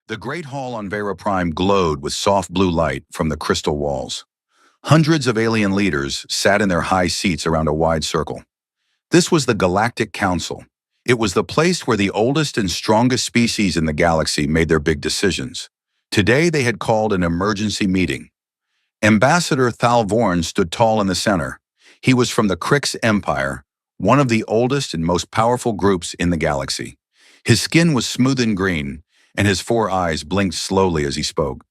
The great hall on Vera Prime glowed with soft blue light from the crystal walls. Hundreds of alien leaders sat in their high seats around a wide circle. This was the Galactic Council. It was the place where the oldest and strongest species in the galaxy made their big decisions. Today they had called an emergency meeting. Ambassador Thalvorn stood tall in the center. He was from the Krix Empire, one of the oldest and most powerful groups in the galaxy. His skin was smooth and green, and his four eyes blinked slowly as he spoke.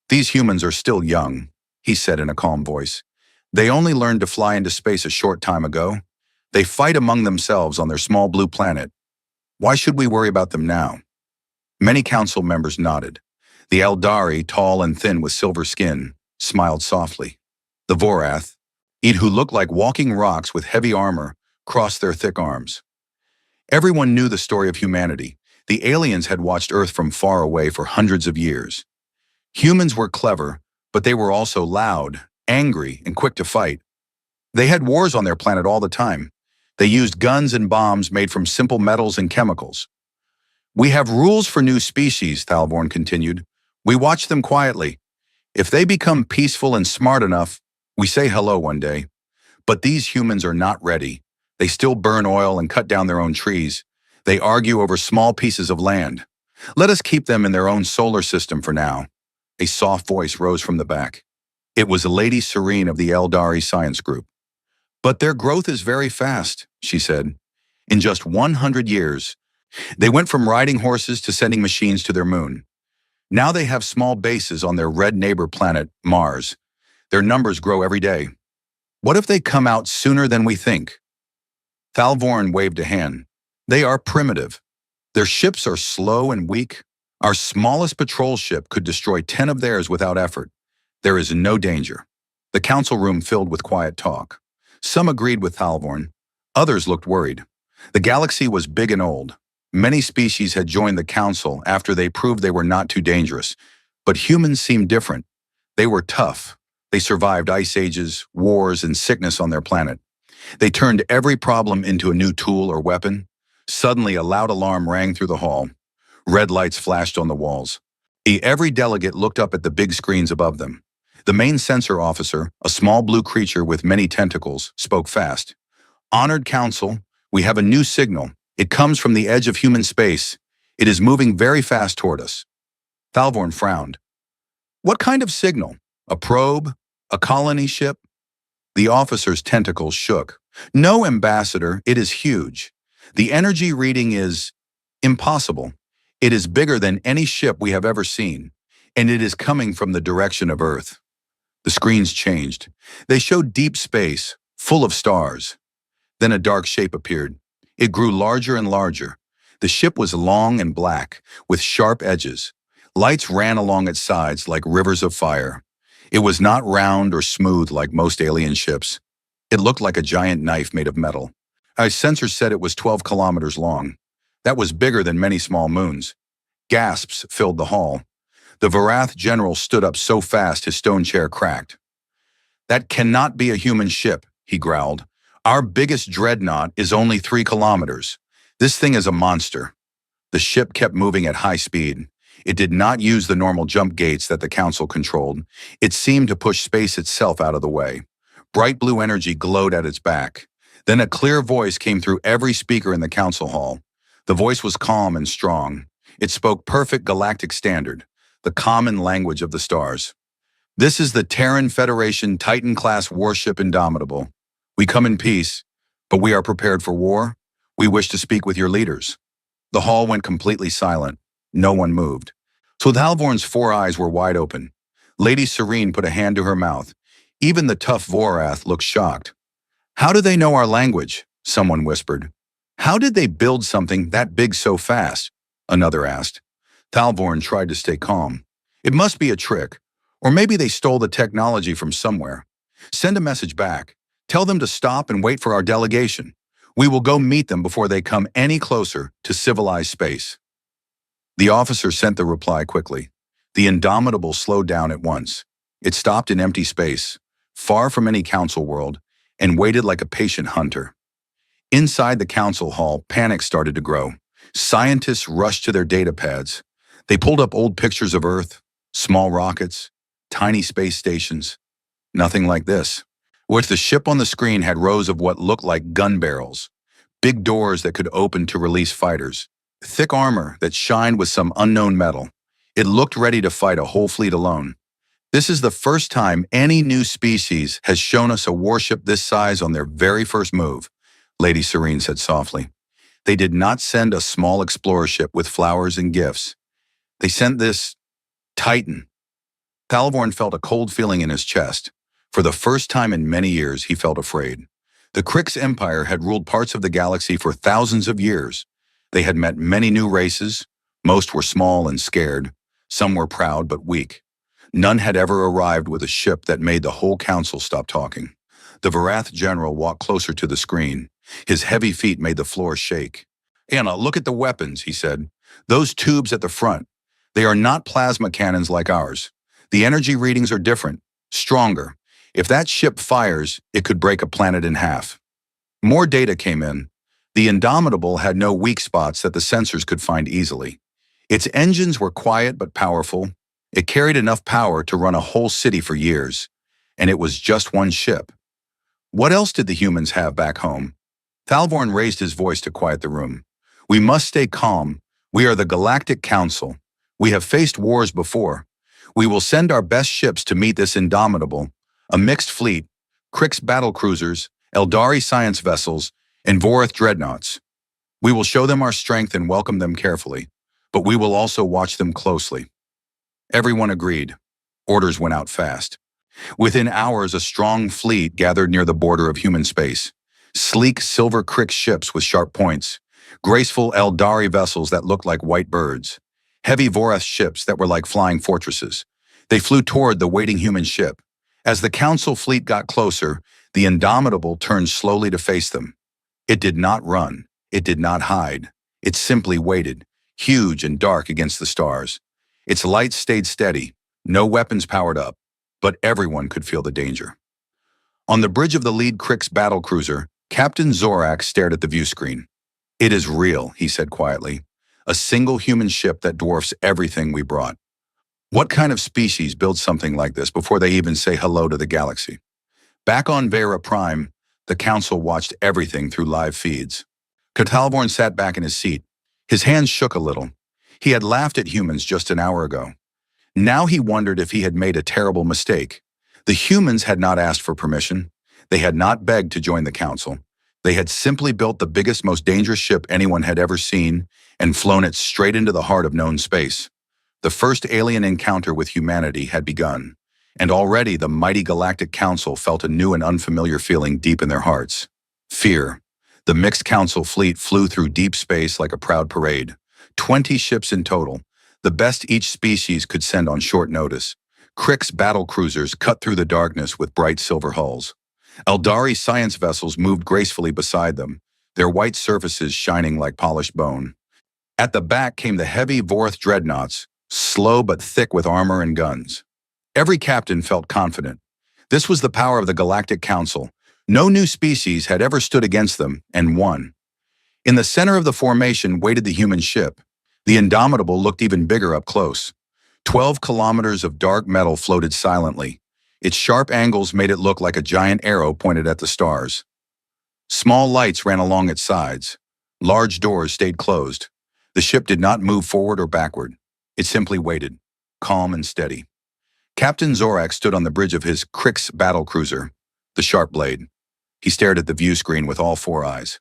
"These humans are still young," he said in a calm voice. "They only learned to fly into space a short time ago. They fight among themselves on their small blue planet. Why should we worry about them now?" Many council members nodded. The Eldari, tall and thin with silver skin, smiled softly. The Vorath, who looked like walking rocks with heavy armor, crossed their thick arms. Everyone knew the story of humanity. The aliens had watched Earth from far away for hundreds of years. Humans were clever, but they were also loud, angry, and quick to fight. They had wars on their planet all the time. They used guns and bombs made from simple metals and chemicals. "We have rules for new species," Thalvorn continued. "We watch them quietly. If they become peaceful and smart enough, we say hello one day. But these humans are not ready. They still burn oil and cut down their own trees. They argue over small pieces of land. Let us keep them in their own solar system for now." A soft voice rose from the back. It was Lady Serene of the Eldari Science Group. "But their growth is very fast," she said. "In just 100 years, they went from riding horses to sending machines to their moon. Now they have small bases on their red neighbor planet, Mars. Their numbers grow every day. What if they come out sooner than we think?" Thalvorn waved a hand. "They are primitive. Their ships are slow and weak. Our smallest patrol ship could destroy 10 of theirs without effort. There is no danger." The council room filled with quiet talk. Some agreed with Thalvorn. Others looked worried. The galaxy was big and old. Many species had joined the council after they proved they were not too dangerous. But humans seemed different. They were tough. They survived ice ages, wars, and sickness on their planet. They turned every problem into a new tool or weapon. Suddenly, a loud alarm rang through the hall. Red lights flashed on the walls. Every delegate looked up at the big screens above them. The main sensor officer, a small blue creature with many tentacles, spoke fast. "Honored Council, we have a new signal. It comes from the edge of human space. It is moving very fast toward us." Thalvorn frowned. "What kind of signal? A probe? A colony ship?" The officer's tentacles shook. "No, Ambassador, it is huge. The energy reading is impossible. It is bigger than any ship we have ever seen, and it is coming from the direction of Earth." The screens changed. They showed deep space, full of stars. Then a dark shape appeared. It grew larger and larger. The ship was long and black, with sharp edges. Lights ran along its sides like rivers of fire. It was not round or smooth like most alien ships. It looked like a giant knife made of metal. Our sensors said it was 12 kilometers long. That was bigger than many small moons. Gasps filled the hall. The Vorath general stood up so fast his stone chair cracked. "That cannot be a human ship," he growled. "Our biggest dreadnought is only 3 kilometers. This thing is a monster." The ship kept moving at high speed. It did not use the normal jump gates that the council controlled. It seemed to push space itself out of the way. Bright blue energy glowed at its back. Then a clear voice came through every speaker in the council hall. The voice was calm and strong. It spoke perfect galactic standard, the common language of the stars. "This is the Terran Federation Titan-class warship Indomitable. We come in peace, but we are prepared for war. We wish to speak with your leaders." The hall went completely silent. No one moved. So Thalvorn's 4 eyes were wide open. Lady Serene put a hand to her mouth. Even the tough Vorath looked shocked. "How do they know our language?" someone whispered. "How did they build something that big so fast?" another asked. Thalvorn tried to stay calm. "It must be a trick. Or maybe they stole the technology from somewhere. Send a message back. Tell them to stop and wait for our delegation. We will go meet them before they come any closer to civilized space." The officer sent the reply quickly. The Indomitable slowed down at once. It stopped in empty space, far from any council world, and waited like a patient hunter. Inside the council hall, panic started to grow. Scientists rushed to their data pads. They pulled up old pictures of Earth, small rockets, tiny space stations. Nothing like this. With the ship on the screen had rows of what looked like gun barrels, big doors that could open to release fighters, thick armor that shined with some unknown metal. It looked ready to fight a whole fleet alone. This is the first time any new species has shown us a warship this size on their very first move, Lady Serene said softly. They did not send a small explorer ship with flowers and gifts. They sent this Titan. Talvorn felt a cold feeling in his chest. For the first time in many years, he felt afraid. The Krix Empire had ruled parts of the galaxy for thousands of years. They had met many new races. Most were small and scared. Some were proud but weak. None had ever arrived with a ship that made the whole council stop talking. The Varath general walked closer to the screen. His heavy feet made the floor shake. "Anna, look at the weapons," he said. "Those tubes at the front. They are not plasma cannons like ours. The energy readings are different, stronger. If that ship fires, it could break a planet in half." More data came in. The Indomitable had no weak spots that the sensors could find easily. Its engines were quiet but powerful. It carried enough power to run a whole city for years. And it was just one ship. What else did the humans have back home? Talvorn raised his voice to quiet the room. "We must stay calm. We are the Galactic Council. We have faced wars before. We will send our best ships to meet this Indomitable, a mixed fleet, Krix battlecruisers, Eldari science vessels, and Vorath dreadnoughts. We will show them our strength and welcome them carefully, but we will also watch them closely." Everyone agreed. Orders went out fast. Within hours, a strong fleet gathered near the border of human space. Sleek silver Krix ships with sharp points, graceful Eldari vessels that looked like white birds, heavy Vorath ships that were like flying fortresses. They flew toward the waiting human ship. As the council fleet got closer, the Indomitable turned slowly to face them. It did not run. It did not hide. It simply waited, huge and dark against the stars. Its lights stayed steady, no weapons powered up, but everyone could feel the danger. On the bridge of the lead Krix battlecruiser, Captain Zorak stared at the view screen. "It is real," he said quietly. "A single human ship that dwarfs everything we brought. What kind of species builds something like this before they even say hello to the galaxy?" Back on Vera Prime, the council watched everything through live feeds. Talvorn sat back in his seat. His hands shook a little. He had laughed at humans just an hour ago. Now he wondered if he had made a terrible mistake. The humans had not asked for permission. They had not begged to join the council. They had simply built the biggest, most dangerous ship anyone had ever seen and flown it straight into the heart of known space. The first alien encounter with humanity had begun, and already the mighty Galactic Council felt a new and unfamiliar feeling deep in their hearts. Fear. The mixed council fleet flew through deep space like a proud parade. 20 ships in total, the best each species could send on short notice. Krix battlecruisers cut through the darkness with bright silver hulls. Eldari science vessels moved gracefully beside them, their white surfaces shining like polished bone. At the back came the heavy Vorath dreadnoughts, slow but thick with armor and guns. Every captain felt confident. This was the power of the Galactic Council. No new species had ever stood against them and won. In the center of the formation waited the human ship. The Indomitable looked even bigger up close. 12 kilometers of dark metal floated silently. Its sharp angles made it look like a giant arrow pointed at the stars. Small lights ran along its sides. Large doors stayed closed. The ship did not move forward or backward. It simply waited, calm and steady. Captain Zorak stood on the bridge of his Krix battlecruiser, the Sharp Blade. He stared at the view screen with all four eyes.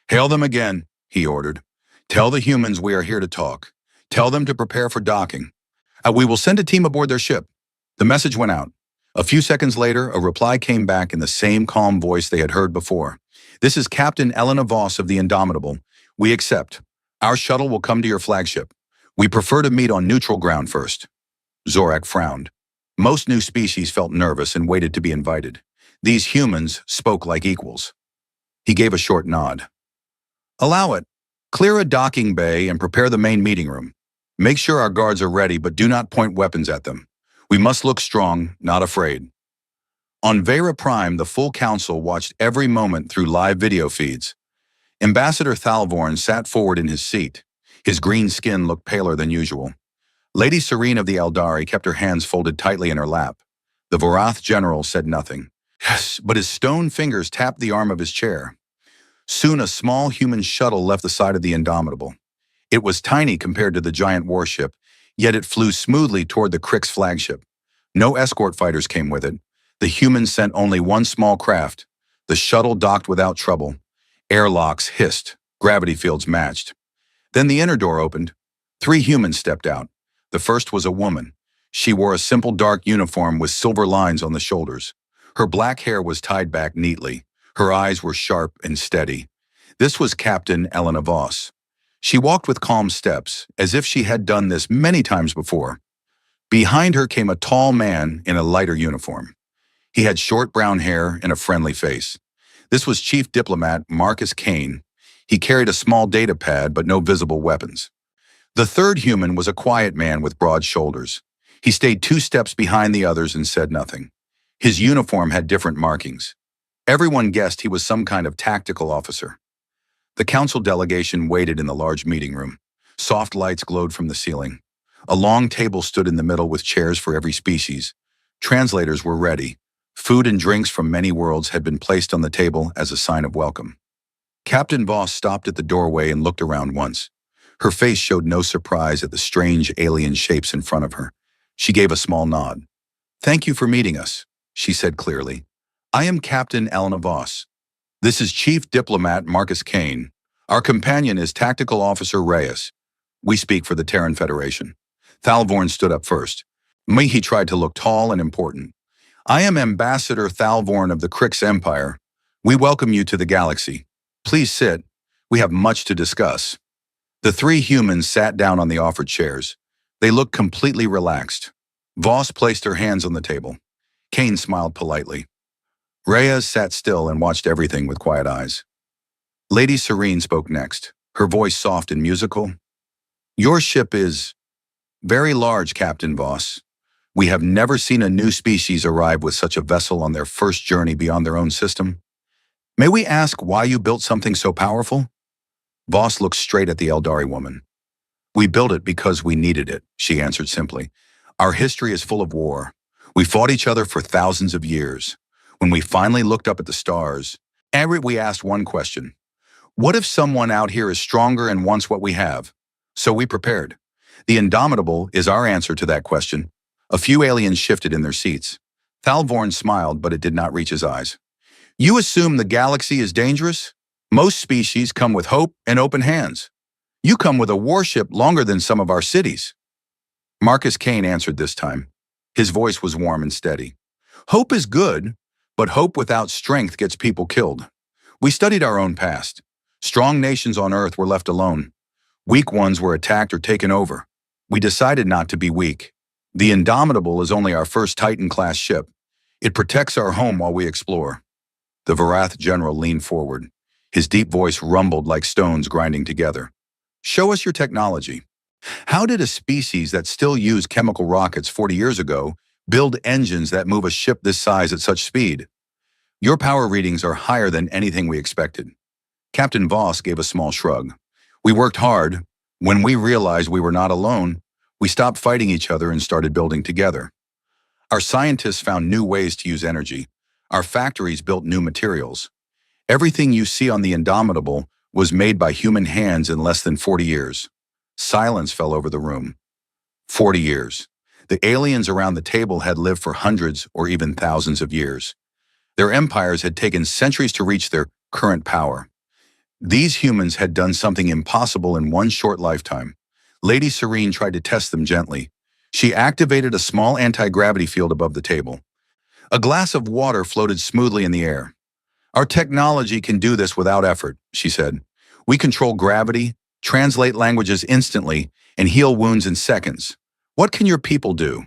"Hail them again," he ordered. "Tell the humans we are here to talk. Tell them to prepare for docking. We will send a team aboard their ship." The message went out. A few seconds later, a reply came back in the same calm voice they had heard before. "This is Captain Elena Voss of the Indomitable. We accept. Our shuttle will come to your flagship. We prefer to meet on neutral ground first." Zorak frowned. Most new species felt nervous and waited to be invited. These humans spoke like equals. He gave a short nod. "Allow it. Clear a docking bay and prepare the main meeting room. Make sure our guards are ready, but do not point weapons at them. We must look strong, not afraid." On Vera Prime, the full council watched every moment through live video feeds. Ambassador Talvorn sat forward in his seat. His green skin looked paler than usual. Lady Serene of the Eldari kept her hands folded tightly in her lap. The Vorath general said nothing. Yes, but his stone fingers tapped the arm of his chair. Soon a small human shuttle left the side of the Indomitable. It was tiny compared to the giant warship, yet it flew smoothly toward the Crick's flagship. No escort fighters came with it. The humans sent only one small craft. The shuttle docked without trouble. Airlocks hissed. Gravity fields matched. Then the inner door opened. 3 humans stepped out. The first was a woman. She wore a simple dark uniform with silver lines on the shoulders. Her black hair was tied back neatly. Her eyes were sharp and steady. This was Captain Elena Voss. She walked with calm steps, as if she had done this many times before. Behind her came a tall man in a lighter uniform. He had short brown hair and a friendly face. This was Chief Diplomat Marcus Kane. He carried a small data pad but no visible weapons. The third human was a quiet man with broad shoulders. He stayed 2 steps behind the others and said nothing. His uniform had different markings. Everyone guessed he was some kind of tactical officer. The council delegation waited in the large meeting room. Soft lights glowed from the ceiling. A long table stood in the middle with chairs for every species. Translators were ready. Food and drinks from many worlds had been placed on the table as a sign of welcome. Captain Voss stopped at the doorway and looked around once. Her face showed no surprise at the strange alien shapes in front of her. She gave a small nod. "Thank you for meeting us," she said clearly. "I am Captain Elena Voss. This is Chief Diplomat Marcus Kane. Our companion is Tactical Officer Reyes. We speak for the Terran Federation." Thalvorn stood up first. He tried to look tall and important. "I am Ambassador Thalvorn of the Crix Empire. We welcome you to the galaxy. Please sit. We have much to discuss." The 3 humans sat down on the offered chairs. They looked completely relaxed. Voss placed her hands on the table. Kane smiled politely. Reyes sat still and watched everything with quiet eyes. Lady Serene spoke next, her voice soft and musical. "Your ship is very large, Captain Voss. We have never seen a new species arrive with such a vessel on their first journey beyond their own system. May we ask why you built something so powerful?" Voss looked straight at the Eldari woman. "We built it because we needed it," she answered simply. "Our history is full of war. We fought each other for thousands of years. When we finally looked up at the stars, we asked one question. What if someone out here is stronger and wants what we have? So we prepared. The Indomitable is our answer to that question." A few aliens shifted in their seats. Thalvorn smiled, but it did not reach his eyes. "You assume the galaxy is dangerous? Most species come with hope and open hands. You come with a warship longer than some of our cities." Marcus Kane answered this time. His voice was warm and steady. "Hope is good, but hope without strength gets people killed. We studied our own past. Strong nations on Earth were left alone. Weak ones were attacked or taken over. We decided not to be weak. The Indomitable is only our first Titan-class ship. It protects our home while we explore." The Vorath general leaned forward. His deep voice rumbled like stones grinding together. "Show us your technology. How did a species that still used chemical rockets 40 years ago build engines that move a ship this size at such speed? Your power readings are higher than anything we expected." Captain Voss gave a small shrug. "We worked hard. When we realized we were not alone, we stopped fighting each other and started building together. Our scientists found new ways to use energy. Our factories built new materials. Everything you see on the Indomitable was made by human hands in less than 40 years. Silence fell over the room. 40 years. The aliens around the table had lived for hundreds or even thousands of years. Their empires had taken centuries to reach their current power. These humans had done something impossible in one short lifetime. Lady Serene tried to test them gently. She activated a small anti-gravity field above the table. A glass of water floated smoothly in the air. "Our technology can do this without effort," she said. "We control gravity, translate languages instantly, and heal wounds in seconds. What can your people do?"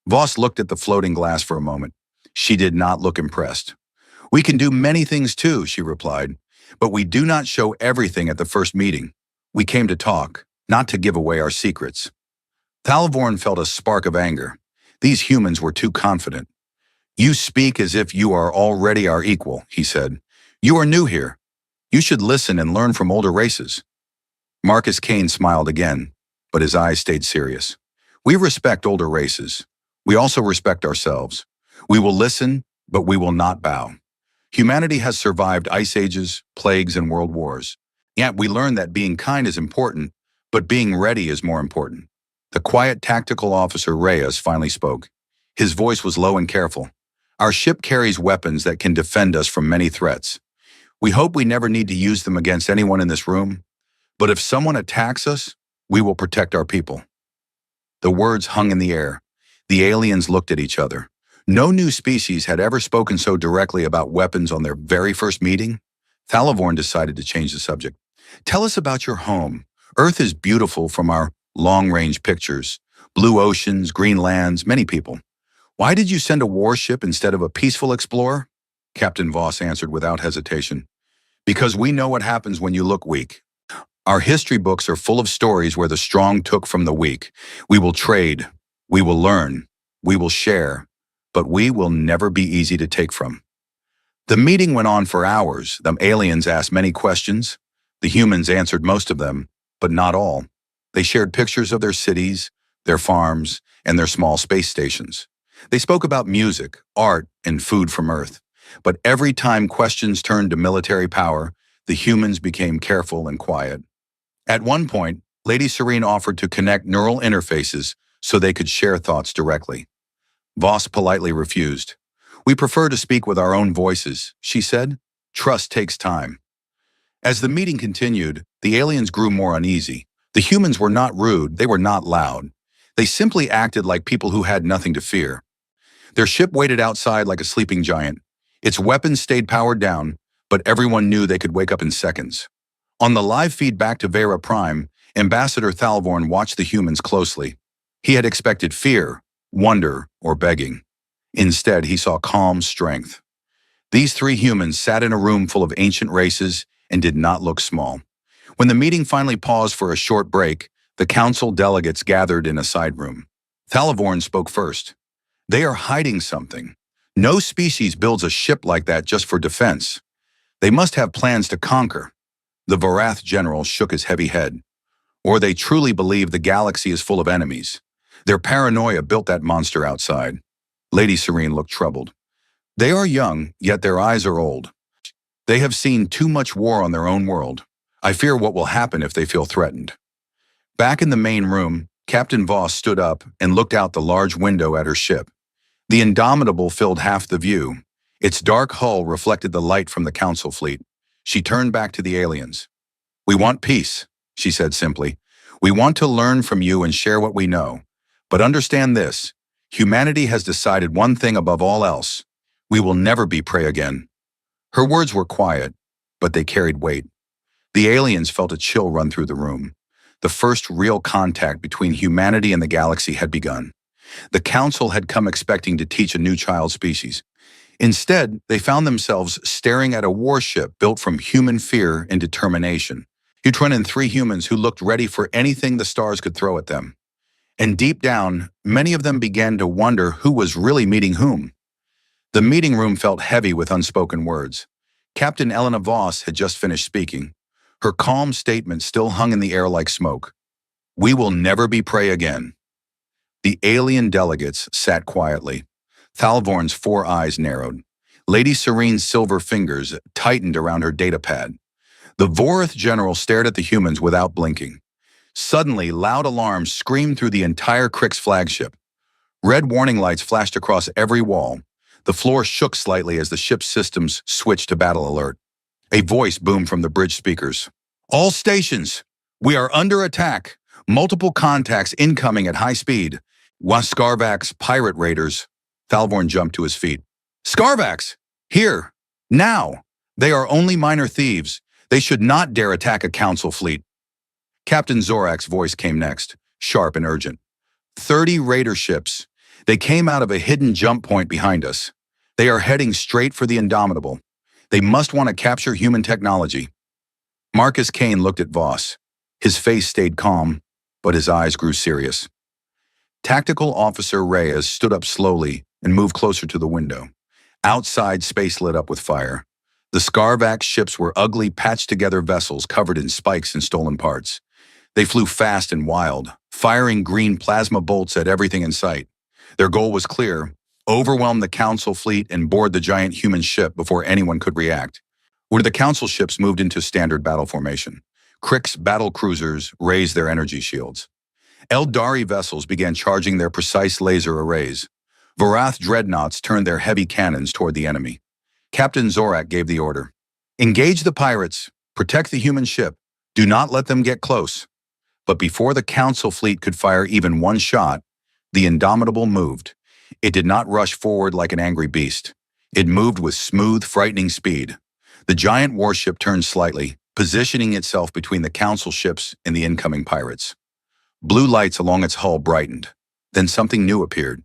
Voss looked at the floating glass for a moment. She did not look impressed. "We can do many things too," she replied, "but we do not show everything at the first meeting. We came to talk, not to give away our secrets." Thalvorn felt a spark of anger. These humans were too confident. "You speak as if you are already our equal," he said. "You are new here. You should listen and learn from older races." Marcus Kane smiled again, but his eyes stayed serious. We respect older races. We also respect ourselves. We will listen, but we will not bow. Humanity has survived ice ages, plagues, and world wars. Yet we learn that being kind is important, but being ready is more important. The quiet tactical officer Reyes finally spoke. His voice was low and careful. Our ship carries weapons that can defend us from many threats. We hope we never need to use them against anyone in this room, but if someone attacks us, we will protect our people. The words hung in the air. The aliens looked at each other. No new species had ever spoken so directly about weapons on their very first meeting. Thalavorn decided to change the subject. Tell us about your home. Earth is beautiful from our long-range pictures. Blue oceans, green lands, many people. Why did you send a warship instead of a peaceful explorer? Captain Voss answered without hesitation. Because we know what happens when you look weak. Our history books are full of stories where the strong took from the weak. We will trade. We will learn. We will share. But we will never be easy to take from. The meeting went on for hours. The aliens asked many questions. The humans answered most of them, but not all. They shared pictures of their cities, their farms, and their small space stations. They spoke about music, art, and food from Earth. But every time questions turned to military power, the humans became careful and quiet. At one point, Lady Serene offered to connect neural interfaces so they could share thoughts directly. Voss politely refused. We prefer to speak with our own voices, she said. Trust takes time. As the meeting continued, the aliens grew more uneasy. The humans were not rude, they were not loud. They simply acted like people who had nothing to fear. Their ship waited outside like a sleeping giant. Its weapons stayed powered down, but everyone knew they could wake up in seconds. On the live feed back to Vera Prime, Ambassador Thalvorn watched the humans closely. He had expected fear, wonder, or begging. Instead, he saw calm strength. These three humans sat in a room full of ancient races and did not look small. When the meeting finally paused for a short break, the council delegates gathered in a side room. Thalvorn spoke first. They are hiding something. No species builds a ship like that just for defense. They must have plans to conquer. The Varath general shook his heavy head. Or they truly believe the galaxy is full of enemies. Their paranoia built that monster outside. Lady Serene looked troubled. They are young, yet their eyes are old. They have seen too much war on their own world. I fear what will happen if they feel threatened. Back in the main room, Captain Voss stood up and looked out the large window at her ship. The Indomitable filled half the view. Its dark hull reflected the light from the council fleet. She turned back to the aliens. We want peace, she said simply. We want to learn from you and share what we know. But understand this, humanity has decided one thing above all else. We will never be prey again. Her words were quiet, but they carried weight. The aliens felt a chill run through the room. The first real contact between humanity and the galaxy had begun. The council had come expecting to teach a new child species. Instead, they found themselves staring at a warship built from human fear and determination. Utron and three humans who looked ready for anything the stars could throw at them. And deep down, many of them began to wonder who was really meeting whom. The meeting room felt heavy with unspoken words. Captain Elena Voss had just finished speaking. Her calm statement still hung in the air like smoke. We will never be prey again. The alien delegates sat quietly. Thalvorn's 4 eyes narrowed. Lady Serene's silver fingers tightened around her datapad. The Vorath general stared at the humans without blinking. Suddenly, loud alarms screamed through the entire Krix flagship. Red warning lights flashed across every wall. The floor shook slightly as the ship's systems switched to battle alert. A voice boomed from the bridge speakers. All stations! We are under attack! Multiple contacts incoming at high speed. Scarvax pirate raiders. Thalvorn jumped to his feet. Scarvax! Here! Now! They are only minor thieves. They should not dare attack a council fleet. Captain Zorak's voice came next, sharp and urgent. 30 raider ships. They came out of a hidden jump point behind us. They are heading straight for the Indomitable. They must want to capture human technology. Marcus Kane looked at Voss. His face stayed calm, but his eyes grew serious. Tactical Officer Reyes stood up slowly and moved closer to the window. Outside, space lit up with fire. The Scarvax ships were ugly, patched-together vessels covered in spikes and stolen parts. They flew fast and wild, firing green plasma bolts at everything in sight. Their goal was clear: overwhelm the Council fleet and board the giant human ship before anyone could react. When the Council ships moved into standard battle formation, Crick's battle cruisers raised their energy shields. Eldari vessels began charging their precise laser arrays. Varath dreadnoughts turned their heavy cannons toward the enemy. Captain Zorak gave the order: engage the pirates, protect the human ship, do not let them get close. But before the Council fleet could fire even one shot, the Indomitable moved. It did not rush forward like an angry beast. It moved with smooth, frightening speed. The giant warship turned slightly, positioning itself between the Council ships and the incoming pirates. Blue lights along its hull brightened. Then something new appeared: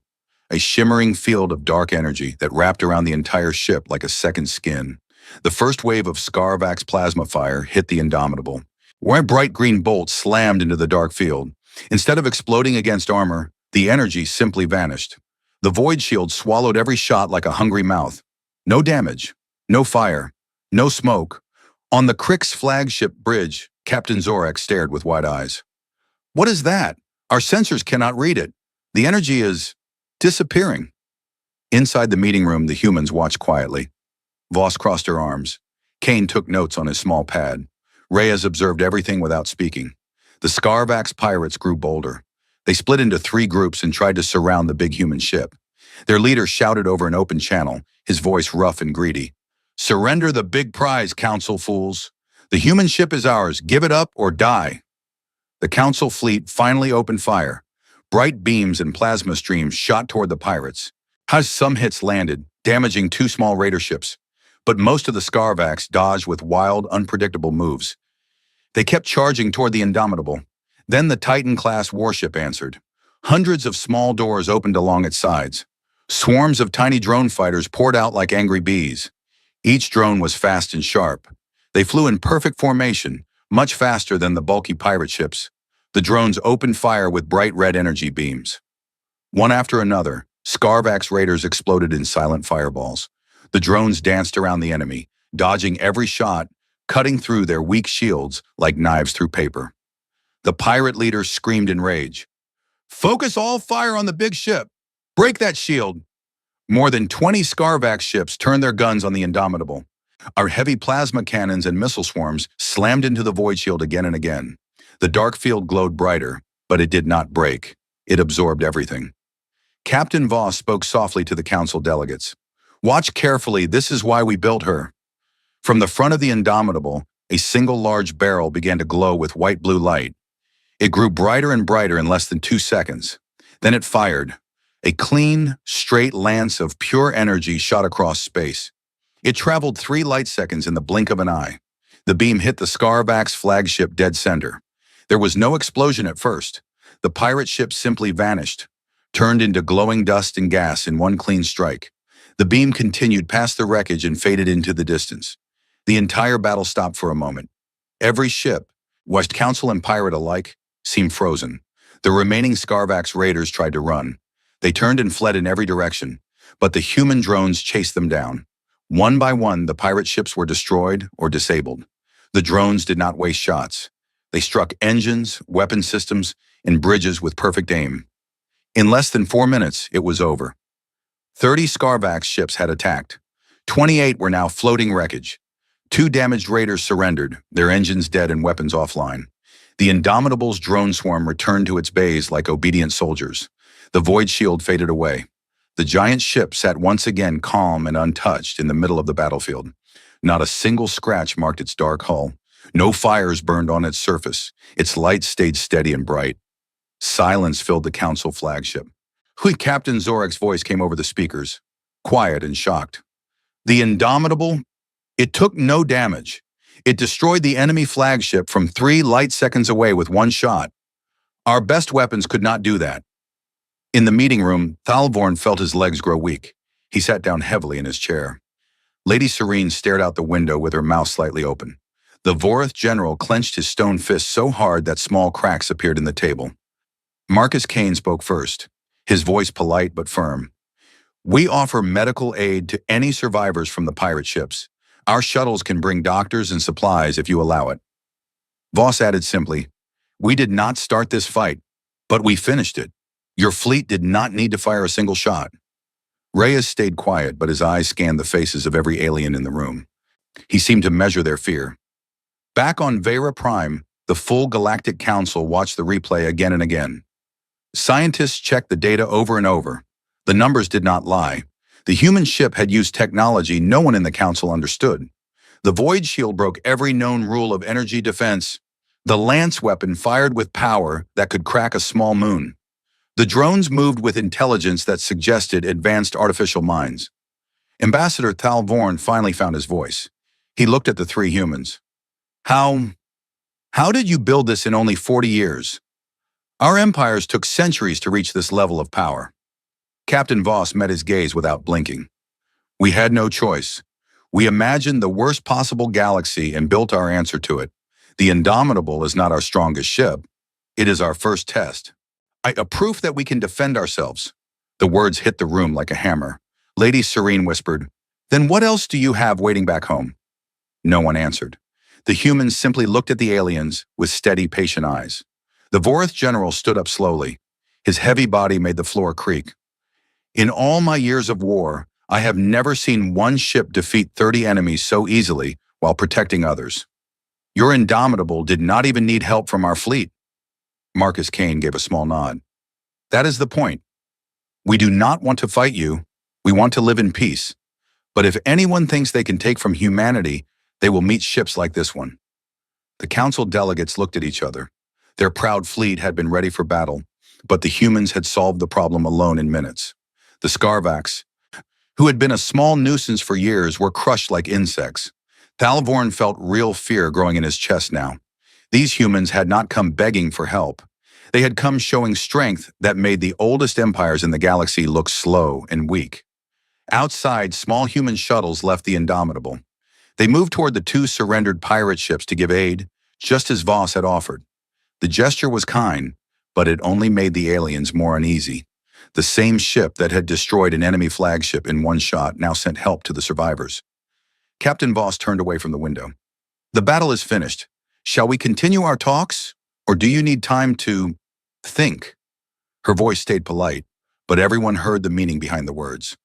a shimmering field of dark energy that wrapped around the entire ship like a second skin. The first wave of Scarvax plasma fire hit the Indomitable. Where bright green bolts slammed into the dark field. Instead of exploding against armor, the energy simply vanished. The void shield swallowed every shot like a hungry mouth. No damage, no fire, no smoke. On the Crick's flagship bridge, Captain Zorak stared with wide eyes. What is that? Our sensors cannot read it. The energy is disappearing. Inside the meeting room, the humans watched quietly. Voss crossed her arms. Kane took notes on his small pad. Reyes observed everything without speaking. The Scarvax pirates grew bolder. They split into 3 groups and tried to surround the big human ship. Their leader shouted over an open channel, his voice rough and greedy. Surrender the big prize, Council fools. The human ship is ours. Give it up or die. The Council fleet finally opened fire. Bright beams and plasma streams shot toward the pirates. Some hits landed, damaging 2 small raider ships. But most of the Scarvax dodged with wild, unpredictable moves. They kept charging toward the Indomitable. Then the Titan-class warship answered. Hundreds of small doors opened along its sides. Swarms of tiny drone fighters poured out like angry bees. Each drone was fast and sharp. They flew in perfect formation, much faster than the bulky pirate ships. The drones opened fire with bright red energy beams. One after another, Scarvax raiders exploded in silent fireballs. The drones danced around the enemy, dodging every shot, cutting through their weak shields like knives through paper. The pirate leader screamed in rage. Focus all fire on the big ship. Break that shield. More than 20 Scarvax ships turned their guns on the Indomitable. Our heavy plasma cannons and missile swarms slammed into the void shield again and again. The dark field glowed brighter, but it did not break. It absorbed everything. Captain Voss spoke softly to the Council delegates. Watch carefully, this is why we built her. From the front of the Indomitable, a single large barrel began to glow with white-blue light. It grew brighter and brighter in less than 2 seconds. Then it fired. A clean, straight lance of pure energy shot across space. It traveled 3 light seconds in the blink of an eye. The beam hit the Scarvax flagship dead center. There was no explosion at first. The pirate ship simply vanished, turned into glowing dust and gas in one clean strike. The beam continued past the wreckage and faded into the distance. The entire battle stopped for a moment. Every ship, West Council and pirate alike, seemed frozen. The remaining Scarvax raiders tried to run. They turned and fled in every direction, but the human drones chased them down. One by one, the pirate ships were destroyed or disabled. The drones did not waste shots. They struck engines, weapon systems, and bridges with perfect aim. In less than 4 minutes, it was over. 30 Scarvax ships had attacked. 28 were now floating wreckage. 2 damaged raiders surrendered, their engines dead and weapons offline. The Indomitable's drone swarm returned to its bays like obedient soldiers. The void shield faded away. The giant ship sat once again calm and untouched in the middle of the battlefield. Not a single scratch marked its dark hull. No fires burned on its surface. Its light stayed steady and bright. Silence filled the Council flagship. Captain Zorak's voice came over the speakers, quiet and shocked. The Indomitable? It took no damage. It destroyed the enemy flagship from 3 light seconds away with 1 shot. Our best weapons could not do that. In the meeting room, Thalvorn felt his legs grow weak. He sat down heavily in his chair. Lady Serene stared out the window with her mouth slightly open. The Vorith general clenched his stone fist so hard that small cracks appeared in the table. Marcus Kane spoke first, his voice polite but firm. We offer medical aid to any survivors from the pirate ships. Our shuttles can bring doctors and supplies if you allow it. Voss added simply, we did not start this fight, But we finished it. Your fleet did not need to fire a single shot. Reyes stayed quiet, but his eyes scanned the faces of every alien in the room. He seemed to measure their fear. Back on Vera Prime, the full Galactic Council watched the replay again and again. Scientists checked the data over and over. The numbers did not lie. The human ship had used technology no one in the Council understood. The Void Shield broke every known rule of energy defense. The Lance weapon fired with power that could crack a small moon. The drones moved with intelligence that suggested advanced artificial minds. Ambassador Thalvorn finally found his voice. He looked at the three humans. How did you build this in only 40 years? Our empires took centuries to reach this level of power. Captain Voss met his gaze without blinking. We had no choice. We imagined the worst possible galaxy and built our answer to it. The Indomitable is not our strongest ship. It is our first test. A proof that we can defend ourselves. The words hit the room like a hammer. Lady Serene whispered, "Then what else do you have waiting back home?" No one answered. The humans simply looked at the aliens with steady, patient eyes. The Vorith general stood up slowly. His heavy body made the floor creak. In all my years of war, I have never seen one ship defeat 30 enemies so easily while protecting others. Your Indomitable did not even need help from our fleet. Marcus Kane gave a small nod. That is the point. We do not want to fight you. We want to live in peace. But if anyone thinks they can take from humanity, they will meet ships like this one. The council delegates looked at each other. Their proud fleet had been ready for battle, but the humans had solved the problem alone in minutes. The Scarvax, who had been a small nuisance for years, were crushed like insects. Thalvorn felt real fear growing in his chest now. These humans had not come begging for help. They had come showing strength that made the oldest empires in the galaxy look slow and weak. Outside, small human shuttles left the Indomitable. They moved toward the two surrendered pirate ships to give aid, just as Voss had offered. The gesture was kind, but it only made the aliens more uneasy. The same ship that had destroyed an enemy flagship in one shot now sent help to the survivors. Captain Voss turned away from the window. The battle is finished. Shall we continue our talks, or do you need time to think? Her voice stayed polite, but everyone heard the meaning behind the words.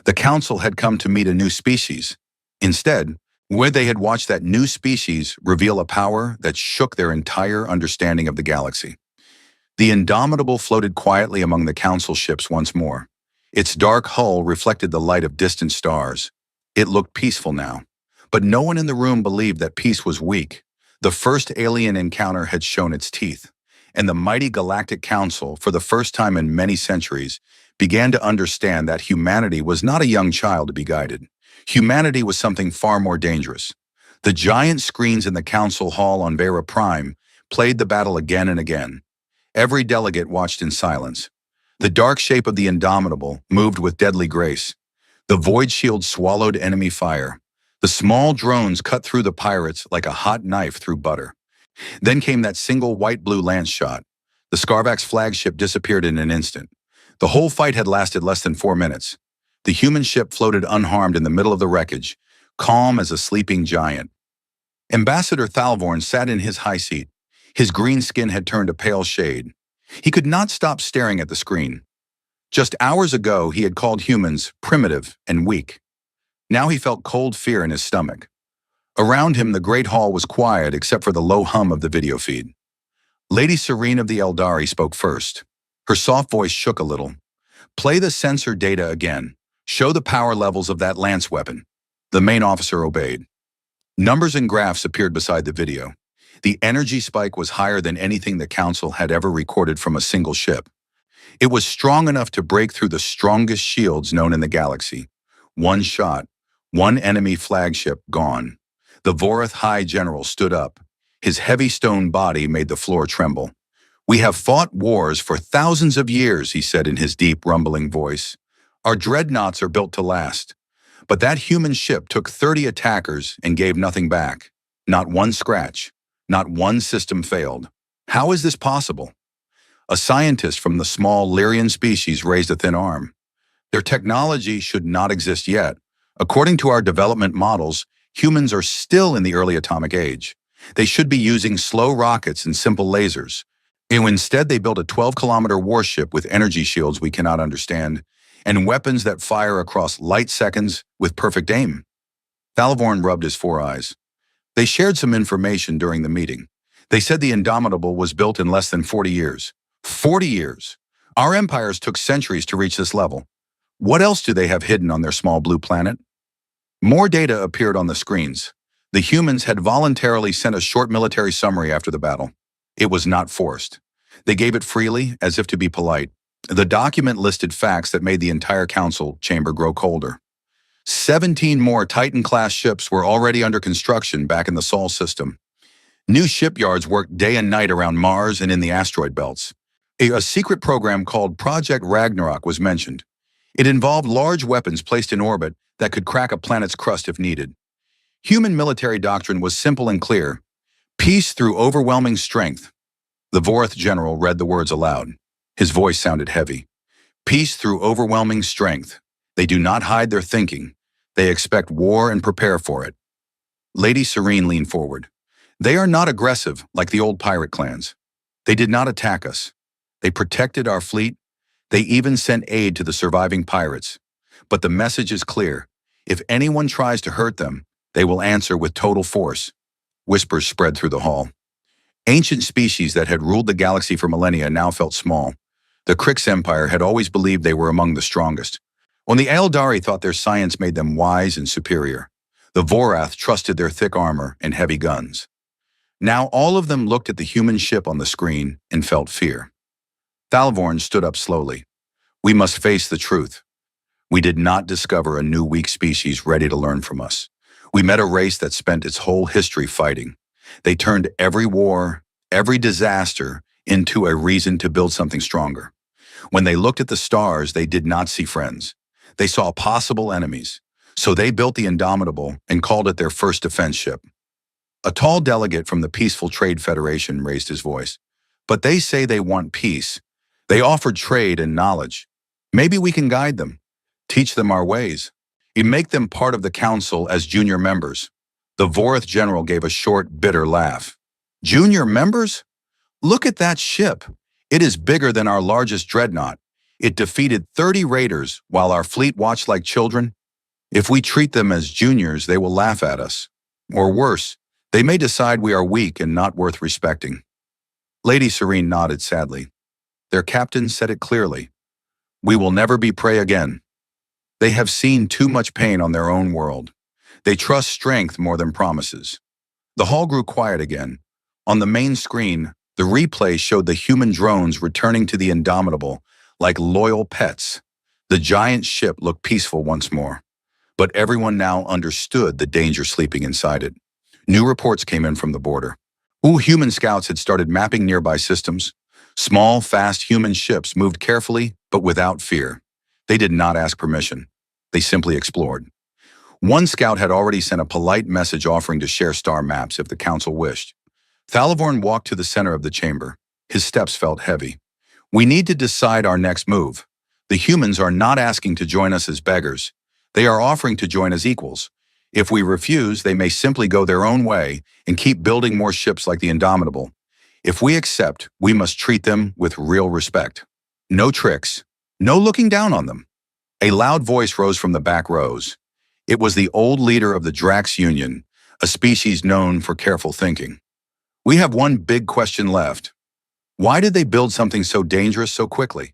The council had come to meet a new species. Instead, where they had watched that new species reveal a power that shook their entire understanding of the galaxy. The Indomitable floated quietly among the council ships once more. Its dark hull reflected the light of distant stars. It looked peaceful now, but no one in the room believed that peace was weak. The first alien encounter had shown its teeth, and the mighty Galactic Council, for the first time in many centuries, began to understand that humanity was not a young child to be guided. Humanity was something far more dangerous. The giant screens in the council hall on Vera Prime played the battle again and again. Every delegate watched in silence. The dark shape of the Indomitable moved with deadly grace. The Void Shield swallowed enemy fire. The small drones cut through the pirates like a hot knife through butter. Then came that single white-blue lance shot. The Scarvax flagship disappeared in an instant. The whole fight had lasted less than 4 minutes. The human ship floated unharmed in the middle of the wreckage, calm as a sleeping giant. Ambassador Thalvorn sat in his high seat. His green skin had turned a pale shade. He could not stop staring at the screen. Just hours ago, he had called humans primitive and weak. Now he felt cold fear in his stomach. Around him, the great hall was quiet except for the low hum of the video feed. Lady Serene of the Eldari spoke first. Her soft voice shook a little. "Play the sensor data again. Show the power levels of that lance weapon." The main officer obeyed. Numbers and graphs appeared beside the video. The energy spike was higher than anything the council had ever recorded from a single ship. It was strong enough to break through the strongest shields known in the galaxy. One shot, one enemy flagship gone. The Vorith High General stood up. His heavy stone body made the floor tremble. "We have fought wars for thousands of years," he said in his deep, rumbling voice. "Our dreadnoughts are built to last. But that human ship took 30 attackers and gave nothing back. Not one scratch. Not one system failed. How is this possible?" A scientist from the small Lyrian species raised a thin arm. "Their technology should not exist yet. According to our development models, humans are still in the early atomic age. They should be using slow rockets and simple lasers. And instead, they built a 12-kilometer warship with energy shields we cannot understand and weapons that fire across light seconds with perfect aim. Thalvorn rubbed his four eyes. They shared some information during the meeting. They said the Indomitable was built in less than 40 years. 40 years! Our empires took centuries to reach this level. What else do they have hidden on their small blue planet? More data appeared on the screens. The humans had voluntarily sent a short military summary after the battle. It was not forced. They gave it freely, as if to be polite. The document listed facts that made the entire council chamber grow colder. 17 more Titan-class ships were already under construction back in the Sol system. New shipyards worked day and night around Mars and in the asteroid belts. A secret program called Project Ragnarok was mentioned. It involved large weapons placed in orbit that could crack a planet's crust if needed. Human military doctrine was simple and clear: peace through overwhelming strength. The Vorth general read the words aloud. His voice sounded heavy. Peace through overwhelming strength. They do not hide their thinking. They expect war and prepare for it. Lady Serene leaned forward. They are not aggressive like the old pirate clans. They did not attack us. They protected our fleet. They even sent aid to the surviving pirates. But the message is clear. If anyone tries to hurt them, they will answer with total force. Whispers spread through the hall. Ancient species that had ruled the galaxy for millennia now felt small. The Krix Empire had always believed they were among the strongest. When the Eldari thought their science made them wise and superior, the Vorath trusted their thick armor and heavy guns. Now all of them looked at the human ship on the screen and felt fear. Thalvorn stood up slowly. We must face the truth. We did not discover a new weak species ready to learn from us. We met a race that spent its whole history fighting. They turned every war, every disaster, into a reason to build something stronger. When they looked at the stars, they did not see friends. They saw possible enemies. So they built the Indomitable and called it their first defense ship. A tall delegate from the Peaceful Trade Federation raised his voice. But they say they want peace. They offered trade and knowledge. Maybe we can guide them, teach them our ways, and make them part of the council as junior members. The Vorth general gave a short, bitter laugh. Junior members? Look at that ship. It is bigger than our largest dreadnought. It defeated 30 raiders while our fleet watched like children. If we treat them as juniors, they will laugh at us. Or worse, they may decide we are weak and not worth respecting. Lady Serene nodded sadly. Their captain said it clearly. We will never be prey again. They have seen too much pain on their own world. They trust strength more than promises. The hall grew quiet again. On the main screen, the replay showed the human drones returning to the Indomitable like loyal pets. The giant ship looked peaceful once more. But everyone now understood the danger sleeping inside it. New reports came in from the border. Human scouts had started mapping nearby systems. Small, fast human ships moved carefully, but without fear. They did not ask permission. They simply explored. One scout had already sent a polite message offering to share star maps if the council wished. Thalvorn walked to the center of the chamber. His steps felt heavy. We need to decide our next move. The humans are not asking to join us as beggars. They are offering to join as equals. If we refuse, they may simply go their own way and keep building more ships like the Indomitable. If we accept, we must treat them with real respect. No tricks. No looking down on them. A loud voice rose from the back rows. It was the old leader of the Drax Union, a species known for careful thinking. We have one big question left. Why did they build something so dangerous so quickly?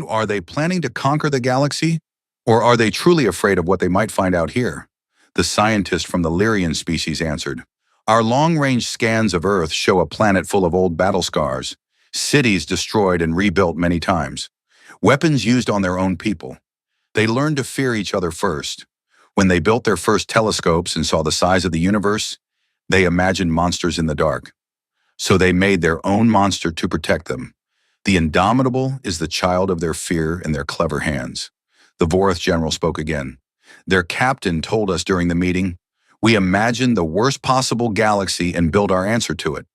Are they planning to conquer the galaxy? Or are they truly afraid of what they might find out here? The scientist from the Lyrian species answered. Our long-range scans of Earth show a planet full of old battle scars, cities destroyed and rebuilt many times, weapons used on their own people. They learned to fear each other first. When they built their first telescopes and saw the size of the universe, they imagined monsters in the dark. So they made their own monster to protect them. The Indomitable is the child of their fear and their clever hands. The Vorth general spoke again. Their captain told us during the meeting, we imagined the worst possible galaxy and built our answer to it.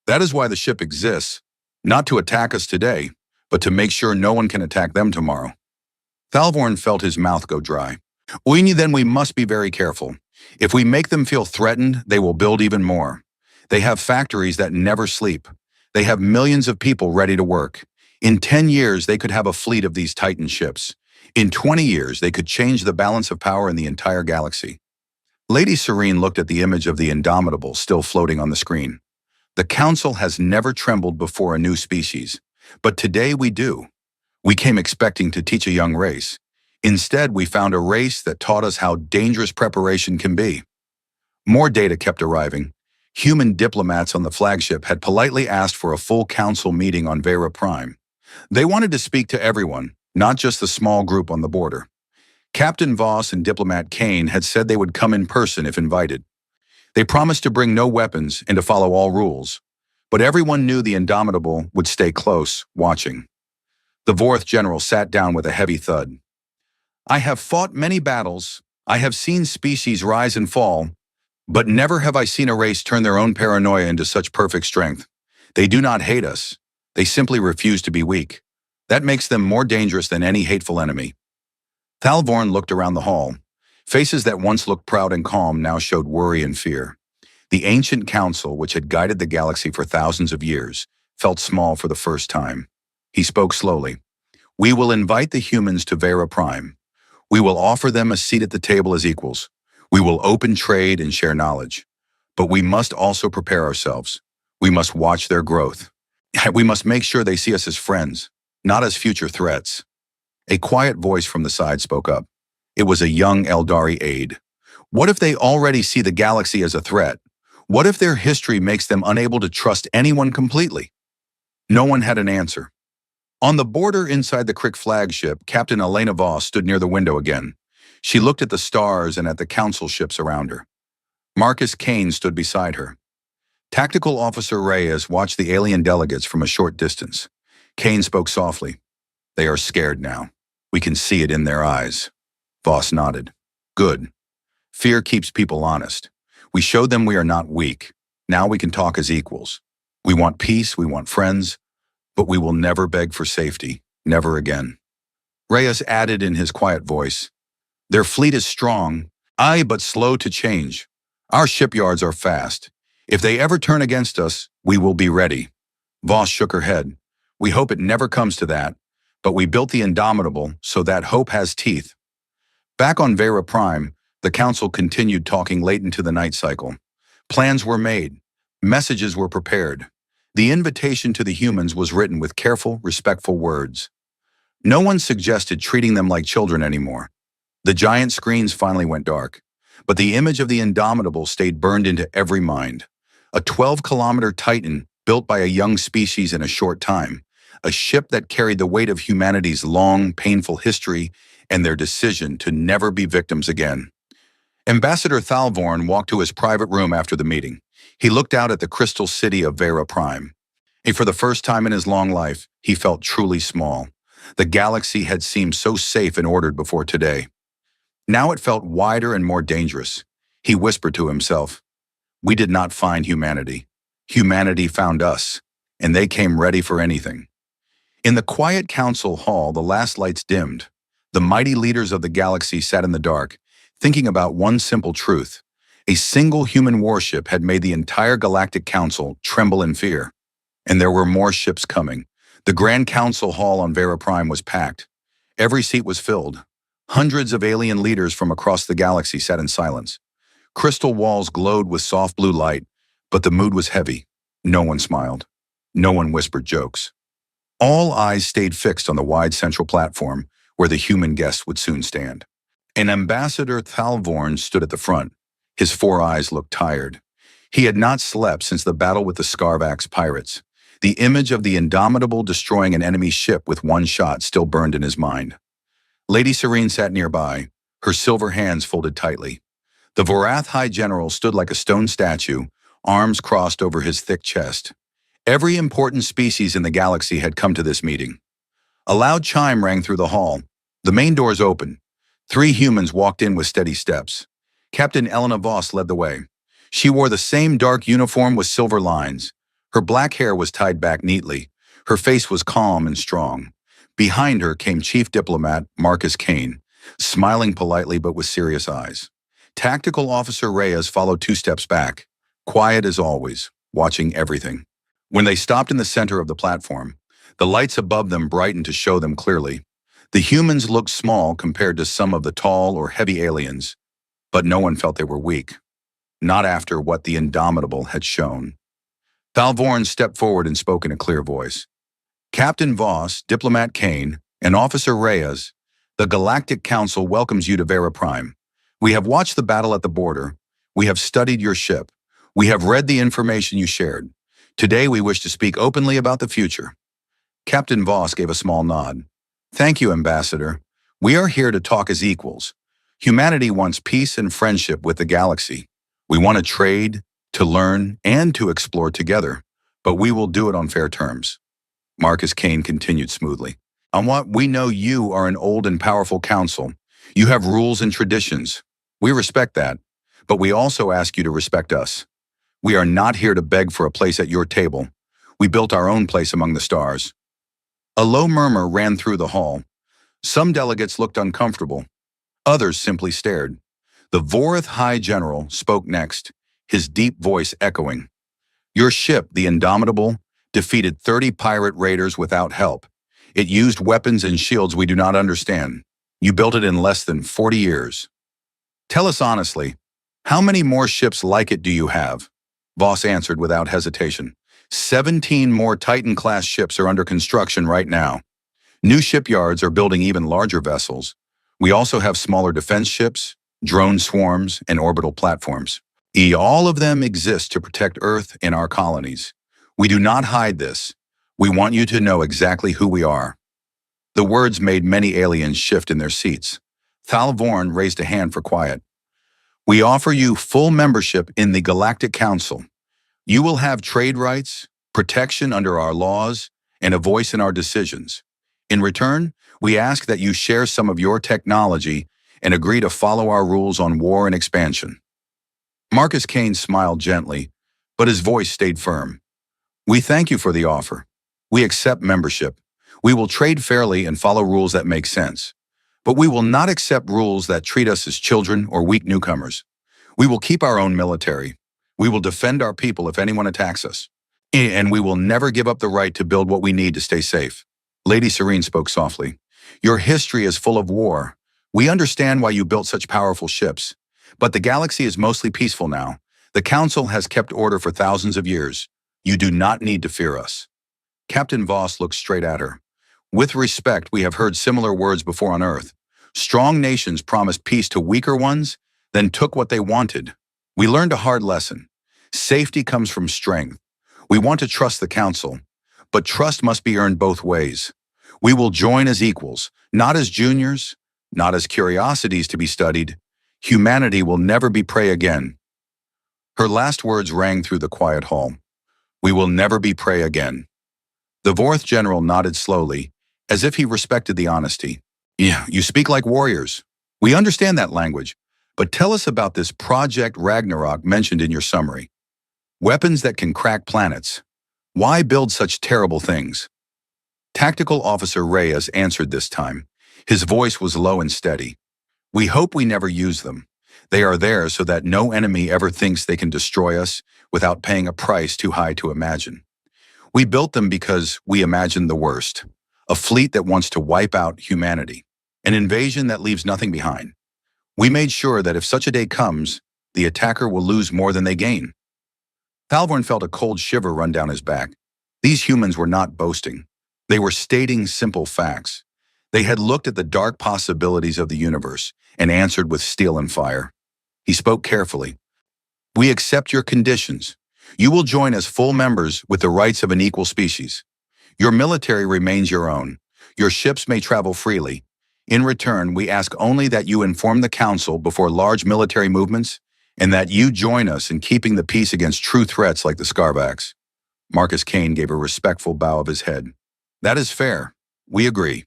That is why the ship exists, not to attack us today, but to make sure no one can attack them tomorrow. Thalvorn felt his mouth go dry. Then we must be very careful. If we make them feel threatened, they will build even more. They have factories that never sleep. They have millions of people ready to work. In 10 years, they could have a fleet of these Titan ships. In 20 years, they could change the balance of power in the entire galaxy. Lady Serene looked at the image of the Indomitable still floating on the screen. The Council has never trembled before a new species. But today we do. We came expecting to teach a young race. Instead, we found a race that taught us how dangerous preparation can be. More data kept arriving. Human diplomats on the flagship had politely asked for a full council meeting on Vera Prime. They wanted to speak to everyone, not just the small group on the border. Captain Voss and Diplomat Kane had said they would come in person if invited. They promised to bring no weapons and to follow all rules. But everyone knew the Indomitable would stay close, watching. The Vorth general sat down with a heavy thud. I have fought many battles. I have seen species rise and fall. But never have I seen a race turn their own paranoia into such perfect strength. They do not hate us. They simply refuse to be weak. That makes them more dangerous than any hateful enemy. Thalvorn looked around the hall. Faces that once looked proud and calm now showed worry and fear. The ancient council, which had guided the galaxy for thousands of years, felt small for the first time. He spoke slowly. We will invite the humans to Vera Prime. We will offer them a seat at the table as equals. We will open trade and share knowledge. But we must also prepare ourselves. We must watch their growth. We must make sure they see us as friends, not as future threats. A quiet voice from the side spoke up. It was a young Eldari aide. What if they already see the galaxy as a threat? What if their history makes them unable to trust anyone completely? No one had an answer. On the border inside the Crick flagship, Captain Elena Voss stood near the window again. She looked at the stars and at the council ships around her. Marcus Kane stood beside her. Tactical Officer Reyes watched the alien delegates from a short distance. Kane spoke softly. They are scared now. We can see it in their eyes. Voss nodded. Good. Fear keeps people honest. We showed them we are not weak. Now we can talk as equals. We want peace, we want friends, but we will never beg for safety. Never again. Reyes added in his quiet voice, their fleet is strong, aye, but slow to change. Our shipyards are fast. If they ever turn against us, we will be ready. Voss shook her head. We hope it never comes to that, but we built the Indomitable, so that hope has teeth. Back on Vera Prime, the council continued talking late into the night cycle. Plans were made. Messages were prepared. The invitation to the humans was written with careful, respectful words. No one suggested treating them like children anymore. The giant screens finally went dark, but the image of the Indomitable stayed burned into every mind. A 12-kilometer Titan built by a young species in a short time, a ship that carried the weight of humanity's long, painful history and their decision to never be victims again. Ambassador Thalvorn walked to his private room after the meeting. He looked out at the crystal city of Vera Prime. And for the first time in his long life, he felt truly small. The galaxy had seemed so safe and ordered before today. Now it felt wider and more dangerous. He whispered to himself, we did not find humanity. Humanity found us, and they came ready for anything. In the quiet council hall, the last lights dimmed. The mighty leaders of the galaxy sat in the dark, thinking about one simple truth. A single human warship had made the entire Galactic Council tremble in fear. And there were more ships coming. The Grand Council Hall on Vera Prime was packed. Every seat was filled. Hundreds of alien leaders from across the galaxy sat in silence. Crystal walls glowed with soft blue light, but the mood was heavy. No one smiled. No one whispered jokes. All eyes stayed fixed on the wide central platform where the human guests would soon stand. And Ambassador Thalvorn stood at the front. His 4 eyes looked tired. He had not slept since the battle with the Scarvax pirates. The image of the Indomitable destroying an enemy ship with one shot still burned in his mind. Lady Serene sat nearby, her silver hands folded tightly. The Vorath High General stood like a stone statue, arms crossed over his thick chest. Every important species in the galaxy had come to this meeting. A loud chime rang through the hall. The main doors opened. 3 humans walked in with steady steps. Captain Elena Voss led the way. She wore the same dark uniform with silver lines. Her black hair was tied back neatly. Her face was calm and strong. Behind her came Chief Diplomat Marcus Kane, smiling politely but with serious eyes. Tactical Officer Reyes followed 2 steps back, quiet as always, watching everything. When they stopped in the center of the platform, the lights above them brightened to show them clearly. The humans looked small compared to some of the tall or heavy aliens, but no one felt they were weak, not after what the Indomitable had shown. Thalvorn stepped forward and spoke in a clear voice. Captain Voss, Diplomat Kane, and Officer Reyes, the Galactic Council welcomes you to Vera Prime. We have watched the battle at the border. We have studied your ship. We have read the information you shared. Today we wish to speak openly about the future. Captain Voss gave a small nod. Thank you, Ambassador. We are here to talk as equals. Humanity wants peace and friendship with the galaxy. We want to trade, to learn, and to explore together, but we will do it on fair terms. Marcus Kane continued smoothly. On what we know, you are an old and powerful council. You have rules and traditions. We respect that, but we also ask you to respect us. We are not here to beg for a place at your table. We built our own place among the stars. A low murmur ran through the hall. Some delegates looked uncomfortable. Others simply stared. The Vorith High General spoke next, his deep voice echoing. Your ship, the Indomitable, defeated 30 pirate raiders without help. It used weapons and shields we do not understand. You built it in less than 40 years. Tell us honestly, how many more ships like it do you have? Voss answered without hesitation. 17 more Titan-class ships are under construction right now. New shipyards are building even larger vessels. We also have smaller defense ships, drone swarms, and orbital platforms. All of them exist to protect Earth and our colonies. We do not hide this. We want you to know exactly who we are. The words made many aliens shift in their seats. Thalvorn raised a hand for quiet. We offer you full membership in the Galactic Council. You will have trade rights, protection under our laws, and a voice in our decisions. In return, we ask that you share some of your technology and agree to follow our rules on war and expansion. Marcus Kane smiled gently, but his voice stayed firm. We thank you for the offer. We accept membership. We will trade fairly and follow rules that make sense. But we will not accept rules that treat us as children or weak newcomers. We will keep our own military. We will defend our people if anyone attacks us. And we will never give up the right to build what we need to stay safe. Lady Serene spoke softly. Your history is full of war. We understand why you built such powerful ships. But the galaxy is mostly peaceful now. The Council has kept order for thousands of years. You do not need to fear us. Captain Voss looked straight at her. With respect, we have heard similar words before on Earth. Strong nations promised peace to weaker ones, then took what they wanted. We learned a hard lesson. Safety comes from strength. We want to trust the Council, but trust must be earned both ways. We will join as equals, not as juniors, not as curiosities to be studied. Humanity will never be prey again. Her last words rang through the quiet hall. We will never be prey again. The Vorith General nodded slowly, as if he respected the honesty. Yeah, you speak like warriors. We understand that language, but tell us about this Project Ragnarok mentioned in your summary. Weapons that can crack planets. Why build such terrible things? Tactical Officer Reyes answered this time. His voice was low and steady. We hope we never use them. They are there so that no enemy ever thinks they can destroy us without paying a price too high to imagine. We built them because we imagined the worst. A fleet that wants to wipe out humanity. An invasion that leaves nothing behind. We made sure that if such a day comes, the attacker will lose more than they gain. Thalvorn felt a cold shiver run down his back. These humans were not boasting. They were stating simple facts. They had looked at the dark possibilities of the universe and answered with steel and fire. He spoke carefully. We accept your conditions. You will join as full members with the rights of an equal species. Your military remains your own. Your ships may travel freely. In return, we ask only that you inform the Council before large military movements and that you join us in keeping the peace against true threats like the Scarvax. Marcus Kane gave a respectful bow of his head. That is fair. We agree.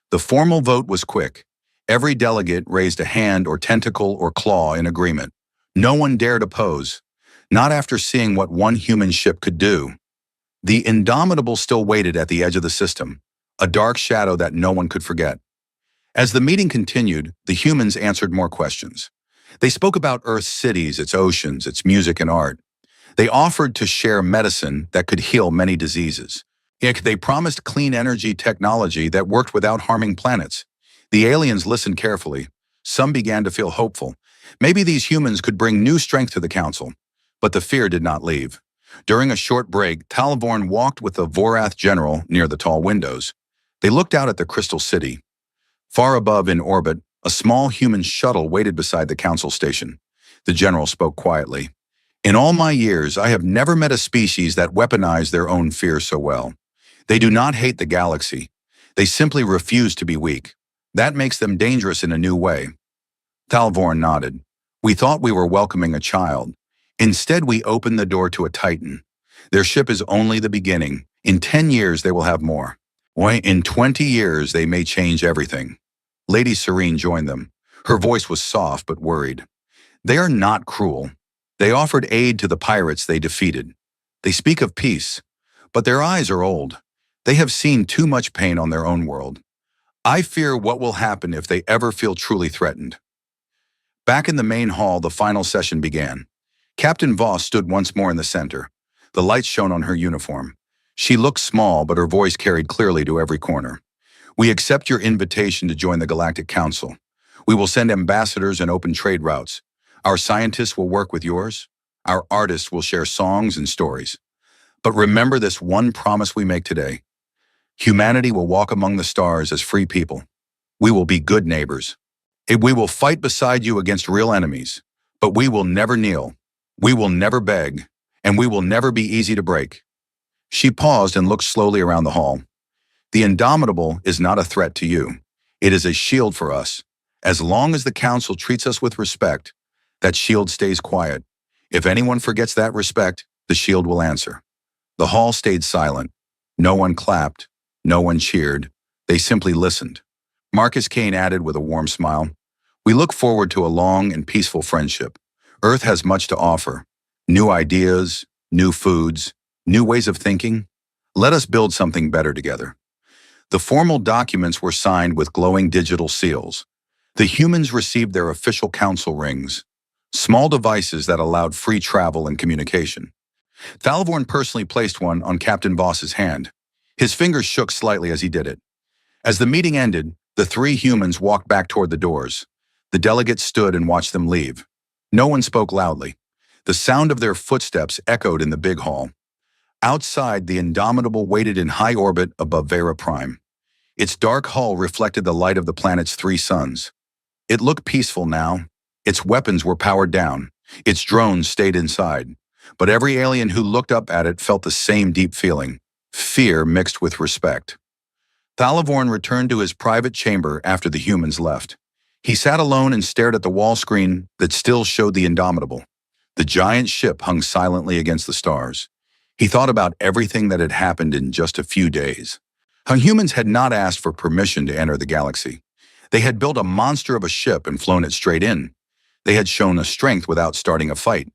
The formal vote was quick. Every delegate raised a hand or tentacle or claw in agreement. No one dared oppose, not after seeing what one human ship could do. The Indomitable still waited at the edge of the system, a dark shadow that no one could forget. As the meeting continued, the humans answered more questions. They spoke about Earth's cities, its oceans, its music and art. They offered to share medicine that could heal many diseases. They promised clean energy technology that worked without harming planets. The aliens listened carefully. Some began to feel hopeful. Maybe these humans could bring new strength to the council. But the fear did not leave. During a short break, Talvorn walked with the Vorath general near the tall windows. They looked out at the Crystal City. Far above in orbit, a small human shuttle waited beside the council station. The general spoke quietly. In all my years, I have never met a species that weaponized their own fear so well. They do not hate the galaxy. They simply refuse to be weak. That makes them dangerous in a new way. Talvorn nodded. We thought we were welcoming a child. Instead, we opened the door to a titan. Their ship is only the beginning. In 10 years, they will have more. In 20 years, they may change everything. Lady Serene joined them. Her voice was soft but worried. They are not cruel. They offered aid to the pirates they defeated. They speak of peace, but their eyes are old. They have seen too much pain on their own world. I fear what will happen if they ever feel truly threatened. Back in the main hall, the final session began. Captain Voss stood once more in the center. The lights shone on her uniform. She looked small, but her voice carried clearly to every corner. We accept your invitation to join the Galactic Council. We will send ambassadors and open trade routes. Our scientists will work with yours. Our artists will share songs and stories. But remember this one promise we make today. Humanity will walk among the stars as free people. We will be good neighbors. We will fight beside you against real enemies, but we will never kneel. We will never beg, and we will never be easy to break. She paused and looked slowly around the hall. The Indomitable is not a threat to you. It is a shield for us. As long as the Council treats us with respect, that shield stays quiet. If anyone forgets that respect, the shield will answer. The hall stayed silent. No one clapped. No one cheered. They simply listened. Marcus Kane added with a warm smile, "We look forward to a long and peaceful friendship. Earth has much to offer. New ideas, new foods, new ways of thinking. Let us build something better together." The formal documents were signed with glowing digital seals. The humans received their official council rings, small devices that allowed free travel and communication. Talvorn personally placed one on Captain Voss's hand. His fingers shook slightly as he did it. As the meeting ended, the three humans walked back toward the doors. The delegates stood and watched them leave. No one spoke loudly. The sound of their footsteps echoed in the big hall. Outside, the Indomitable waited in high orbit above Vera Prime. Its dark hull reflected the light of the planet's three suns. It looked peaceful now. Its weapons were powered down. Its drones stayed inside. But every alien who looked up at it felt the same deep feeling, fear mixed with respect. Talvorn returned to his private chamber after the humans left. He sat alone and stared at the wall screen that still showed the Indomitable. The giant ship hung silently against the stars. He thought about everything that had happened in just a few days. How humans had not asked for permission to enter the galaxy. They had built a monster of a ship and flown it straight in. They had shown a strength without starting a fight.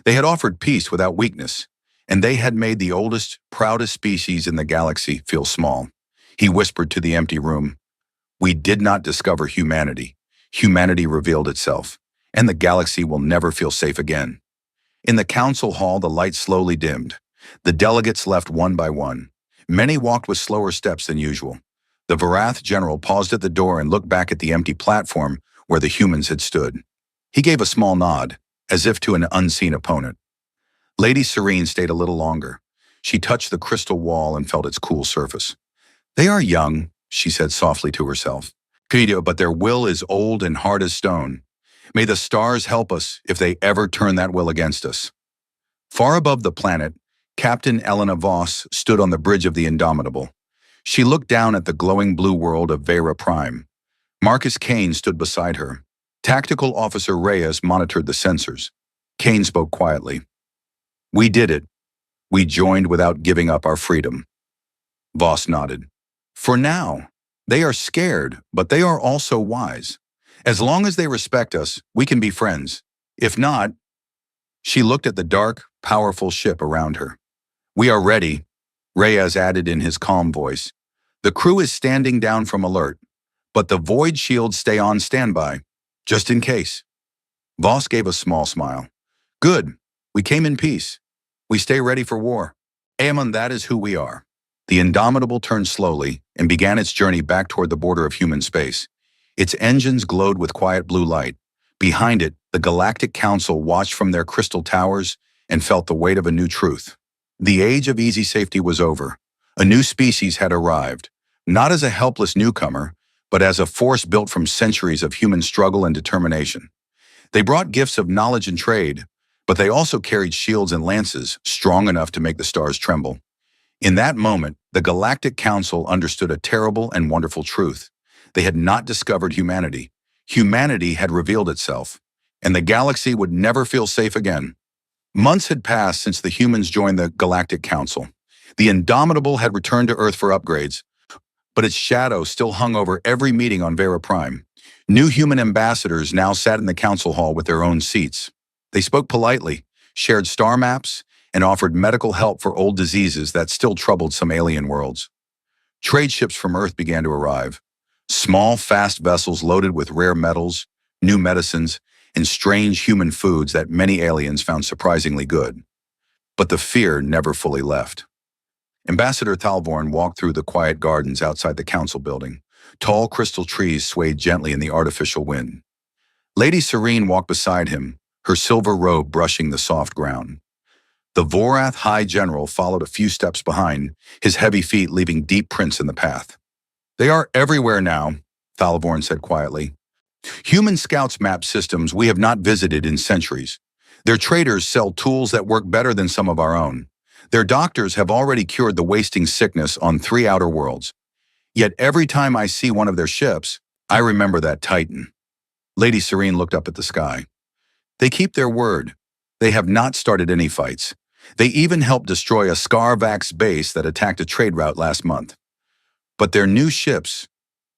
They had offered peace without weakness. And they had made the oldest, proudest species in the galaxy feel small. He whispered to the empty room, "We did not discover humanity. Humanity revealed itself, and the galaxy will never feel safe again." In the council hall, the light slowly dimmed. The delegates left one by one. Many walked with slower steps than usual. The Vorath general paused at the door and looked back at the empty platform where the humans had stood. He gave a small nod, as if to an unseen opponent. Lady Serene stayed a little longer. She touched the crystal wall and felt its cool surface. "They are young," she said softly to herself. "But their will is old and hard as stone. May the stars help us if they ever turn that will against us." Far above the planet, Captain Elena Voss stood on the bridge of the Indomitable. She looked down at the glowing blue world of Vera Prime. Marcus Kane stood beside her. Tactical Officer Reyes monitored the sensors. Kane spoke quietly. "We did it. We joined without giving up our freedom." Voss nodded. "For now, they are scared, but they are also wise. As long as they respect us, we can be friends. If not..." She looked at the dark, powerful ship around her. "We are ready," Reyes added in his calm voice. "The crew is standing down from alert, but the void shields stay on standby, just in case." Voss gave a small smile. "Good. We came in peace. We stay ready for war. Aemon, that is who we are. The Indomitable turned slowly and began its journey back toward the border of human space. Its engines glowed with quiet blue light. Behind it, the Galactic Council watched from their crystal towers and felt the weight of a new truth. The age of easy safety was over. A new species had arrived, not as a helpless newcomer, but as a force built from centuries of human struggle and determination. They brought gifts of knowledge and trade, but they also carried shields and lances strong enough to make the stars tremble. In that moment, the Galactic Council understood a terrible and wonderful truth. They had not discovered humanity. Humanity had revealed itself, and the galaxy would never feel safe again. Months had passed since the humans joined the Galactic Council. The Indomitable had returned to Earth for upgrades, but its shadow still hung over every meeting on Vera Prime. New human ambassadors now sat in the council hall with their own seats. They spoke politely, shared star maps, and offered medical help for old diseases that still troubled some alien worlds. Trade ships from Earth began to arrive. Small, fast vessels loaded with rare metals, new medicines, and strange human foods that many aliens found surprisingly good. But the fear never fully left. Ambassador Thalvorn walked through the quiet gardens outside the council building. Tall crystal trees swayed gently in the artificial wind. Lady Serene walked beside him, her silver robe brushing the soft ground. The Vorath High General followed a few steps behind, his heavy feet leaving deep prints in the path. They are everywhere now, Thalvorn said quietly. Human scouts map systems we have not visited in centuries. Their traders sell tools that work better than some of our own. Their doctors have already cured the wasting sickness on 3 outer worlds. Yet every time I see one of their ships, I remember that Titan. Lady Serene looked up at the sky. They keep their word. They have not started any fights. They even helped destroy a Scarvax base that attacked a trade route last month. But their new ships,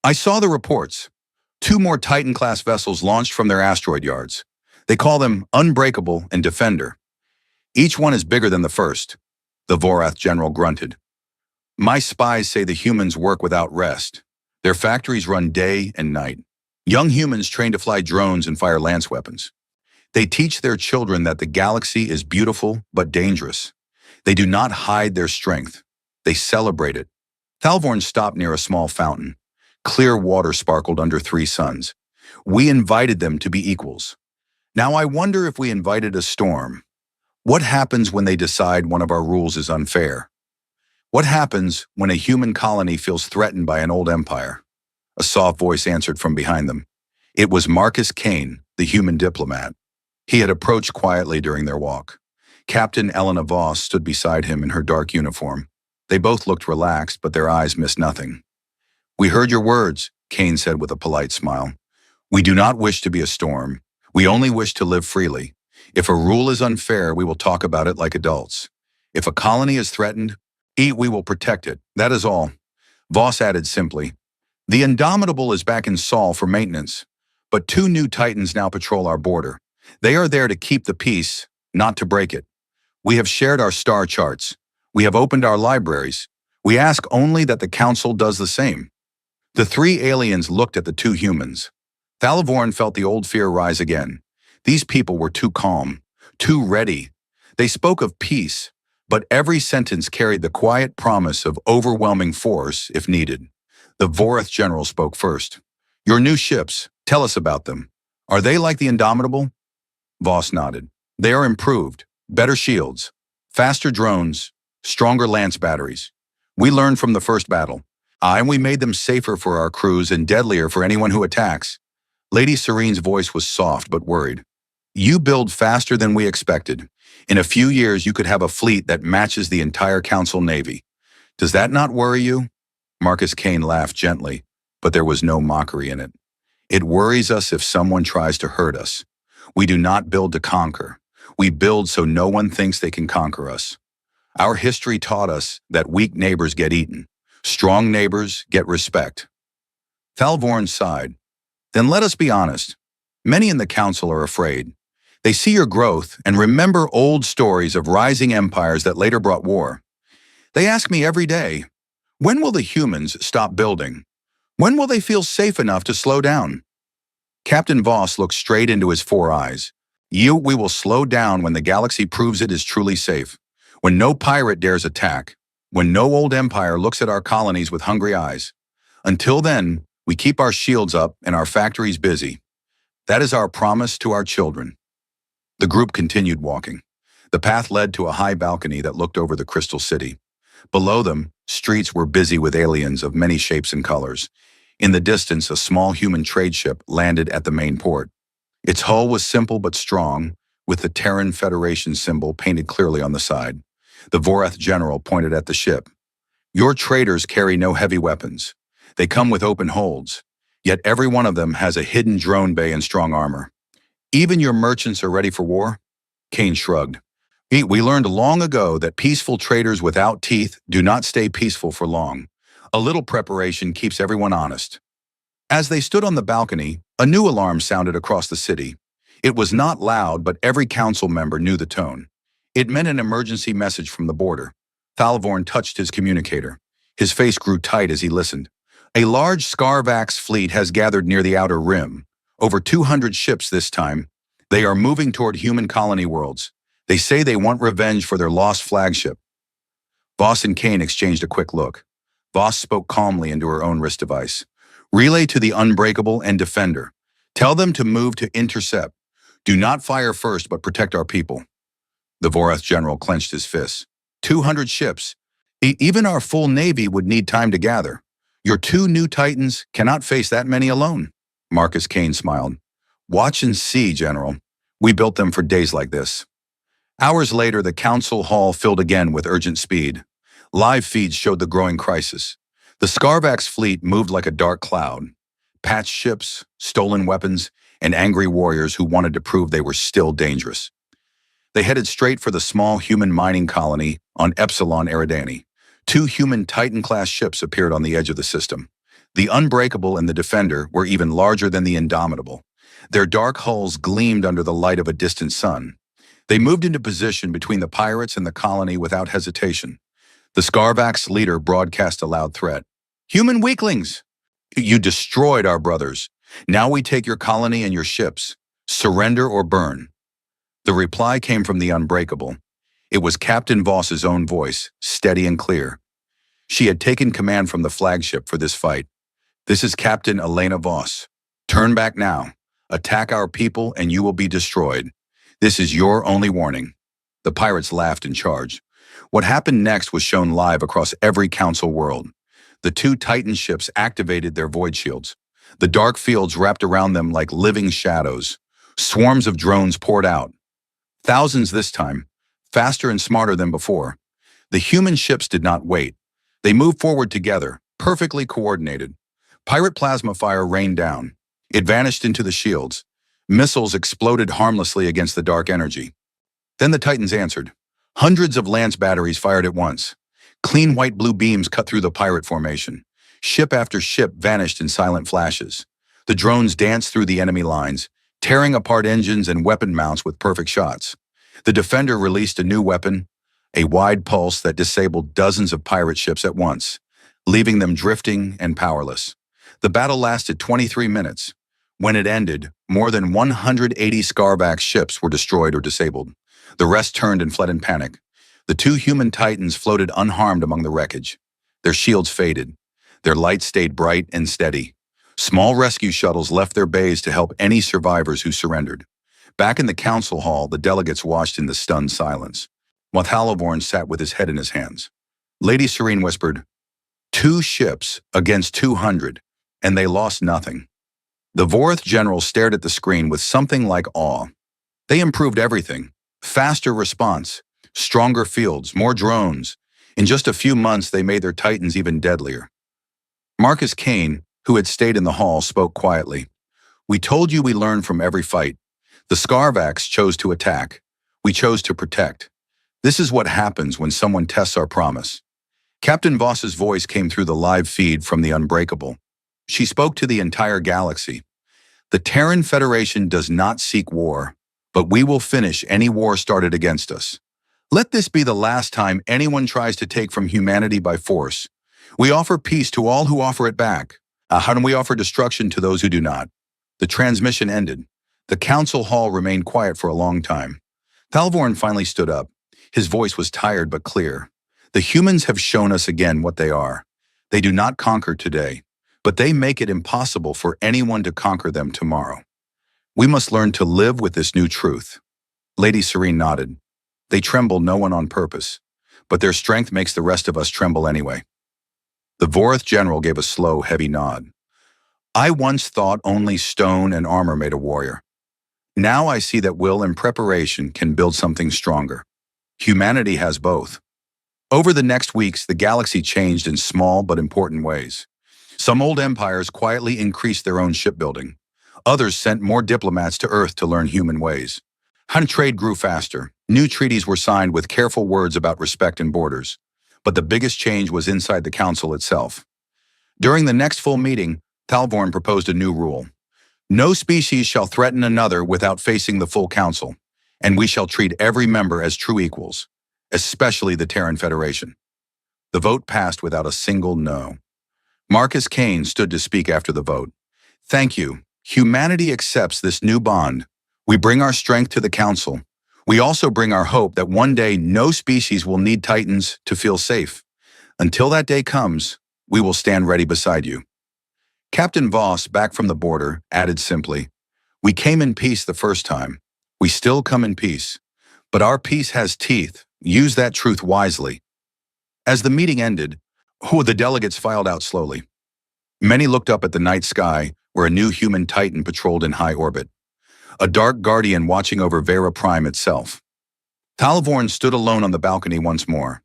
I saw the reports. 2 more Titan-class vessels launched from their asteroid yards. They call them Unbreakable and Defender. Each one is bigger than the first, the Vorath general grunted. My spies say the humans work without rest. Their factories run day and night. Young humans train to fly drones and fire lance weapons. They teach their children that the galaxy is beautiful but dangerous. They do not hide their strength. They celebrate it. Thalvorn stopped near a small fountain. Clear water sparkled under 3 suns. We invited them to be equals. Now I wonder if we invited a storm. What happens when they decide one of our rules is unfair? What happens when a human colony feels threatened by an old empire? A soft voice answered from behind them. It was Marcus Kane, the human diplomat. He had approached quietly during their walk. Captain Elena Voss stood beside him in her dark uniform. They both looked relaxed, but their eyes missed nothing. We heard your words, Kane said with a polite smile. We do not wish to be a storm. We only wish to live freely. If a rule is unfair, we will talk about it like adults. If a colony is threatened, we will protect it. That is all. Voss added simply. The Indomitable is back in Sol for maintenance, but 2 new Titans now patrol our border. They are there to keep the peace, not to break it. We have shared our star charts. We have opened our libraries. We ask only that the Council does the same. The 3 aliens looked at the 2 humans. Thalvorn felt the old fear rise again. These people were too calm, too ready. They spoke of peace, but every sentence carried the quiet promise of overwhelming force if needed. The Vorath general spoke first. Your new ships, tell us about them. Are they like the Indomitable? Voss nodded. They are improved, better shields, faster drones, stronger lance batteries. We learned from the first battle. And we made them safer for our crews and deadlier for anyone who attacks. Lady Serene's voice was soft but worried. You build faster than we expected. In a few years, you could have a fleet that matches the entire Council Navy. Does that not worry you? Marcus Kane laughed gently, but there was no mockery in it. It worries us if someone tries to hurt us. We do not build to conquer. We build so no one thinks they can conquer us. Our history taught us that weak neighbors get eaten. Strong neighbors get respect. Thalvorn sighed. Then let us be honest. Many in the Council are afraid. They see your growth and remember old stories of rising empires that later brought war. They ask me every day, when will the humans stop building? When will they feel safe enough to slow down? Captain Voss looked straight into his 4 eyes. We will slow down when the galaxy proves it is truly safe. when no pirate dares attack, when no old empire looks at our colonies with hungry eyes. Until then, we keep our shields up and our factories busy. That is our promise to our children." The group continued walking. The path led to a high balcony that looked over the Crystal City. Below them, streets were busy with aliens of many shapes and colors. In the distance, a small human trade ship landed at the main port. Its hull was simple but strong, with the Terran Federation symbol painted clearly on the side. The Vorath general pointed at the ship. "Your traders carry no heavy weapons. They come with open holds, yet every one of them has a hidden drone bay and strong armor. Even your merchants are ready for war?" Kane shrugged. We learned long ago that peaceful traders without teeth do not stay peaceful for long. A little preparation keeps everyone honest. As they stood on the balcony, a new alarm sounded across the city. It was not loud, but every council member knew the tone. It meant an emergency message from the border. Thalvorn touched his communicator. His face grew tight as he listened. "A large Scarvax fleet has gathered near the outer rim. Over 200 ships this time. They are moving toward human colony worlds. They say they want revenge for their lost flagship." Voss and Kane exchanged a quick look. Voss spoke calmly into her own wrist device. "Relay to the Unbreakable and Defender. Tell them to move to intercept. Do not fire first, but protect our people." The Vorath general clenched his fists. 200 ships. Even our full navy would need time to gather. Your two new Titans cannot face that many alone." Marcus Kane smiled. "Watch and see, General. We built them for days like this." Hours later, the council hall filled again with urgent speed. Live feeds showed the growing crisis. The Scarvax fleet moved like a dark cloud. Patched ships, stolen weapons, and angry warriors who wanted to prove they were still dangerous. They headed straight for the small human mining colony on Epsilon Eridani. Two human Titan-class ships appeared on the edge of the system. The Unbreakable and the Defender were even larger than the Indomitable. Their dark hulls gleamed under the light of a distant sun. They moved into position between the pirates and the colony without hesitation. The Scarvax leader broadcast a loud threat. "Human weaklings! You destroyed our brothers. Now we take your colony and your ships. Surrender or burn." The reply came from the Unbreakable. It was Captain Voss's own voice, steady and clear. She had taken command from the flagship for this fight. "This is Captain Elena Voss. Turn back now. Attack our people and you will be destroyed. This is your only warning." The pirates laughed and charged. What happened next was shown live across every council world. The two Titan ships activated their void shields. The dark fields wrapped around them like living shadows. Swarms of drones poured out. Thousands this time, faster and smarter than before. The human ships did not wait. They moved forward together, perfectly coordinated. Pirate plasma fire rained down. It vanished into the shields. Missiles exploded harmlessly against the dark energy. Then the Titans answered. Hundreds of lance batteries fired at once. Clean white-blue beams cut through the pirate formation. Ship after ship vanished in silent flashes. The drones danced through the enemy lines, tearing apart engines and weapon mounts with perfect shots. The Defender released a new weapon, a wide pulse that disabled dozens of pirate ships at once, leaving them drifting and powerless. The battle lasted 23 minutes. When it ended, more than 180 Scarvax ships were destroyed or disabled. The rest turned and fled in panic. The two human Titans floated unharmed among the wreckage. Their shields faded. Their lights stayed bright and steady. Small rescue shuttles left their bays to help any survivors who surrendered. Back in the council hall, the delegates watched in the stunned silence. Thalvorn sat with his head in his hands. Lady Serene whispered, 2 ships against 200, and they lost nothing. The Vorath general stared at the screen with something like awe. They improved everything. Faster response, stronger fields, more drones. In just a few months, they made their Titans even deadlier. Marcus Kane, who had stayed in the hall, spoke quietly. We told you we learned from every fight. The Scarvax chose to attack. We chose to protect. This is what happens when someone tests our promise. Captain Voss's voice came through the live feed from the Unbreakable. She spoke to the entire galaxy. The Terran Federation does not seek war, but we will finish any war started against us. Let this be the last time anyone tries to take from humanity by force. We offer peace to all who offer it back. And we offer destruction to those who do not. The transmission ended. The council hall remained quiet for a long time. Thalvorn finally stood up. His voice was tired but clear. The humans have shown us again what they are. They do not conquer today, but they make it impossible for anyone to conquer them tomorrow. We must learn to live with this new truth. Lady Serene nodded. They tremble no one on purpose, but their strength makes the rest of us tremble anyway. The Vorath general gave a slow, heavy nod. I once thought only stone and armor made a warrior. Now I see that will and preparation can build something stronger. Humanity has both. Over the next weeks, the galaxy changed in small but important ways. Some old empires quietly increased their own shipbuilding. Others sent more diplomats to Earth to learn human ways. Trade grew faster. New treaties were signed with careful words about respect and borders. But the biggest change was inside the council itself. During the next full meeting, Thalvorn proposed a new rule. No species shall threaten another without facing the full council, and we shall treat every member as true equals, especially the Terran Federation. The vote passed without a single no. Marcus Kane stood to speak after the vote. Thank you. Humanity accepts this new bond. We bring our strength to the council. We also bring our hope that one day no species will need Titans to feel safe. Until that day comes, we will stand ready beside you. Captain Voss, back from the border, added simply, we came in peace the first time. We still come in peace. But our peace has teeth. Use that truth wisely. As the meeting ended, the delegates filed out slowly. Many looked up at the night sky where a new human Titan patrolled in high orbit. A dark guardian watching over Vera Prime itself. Thalvorn stood alone on the balcony once more.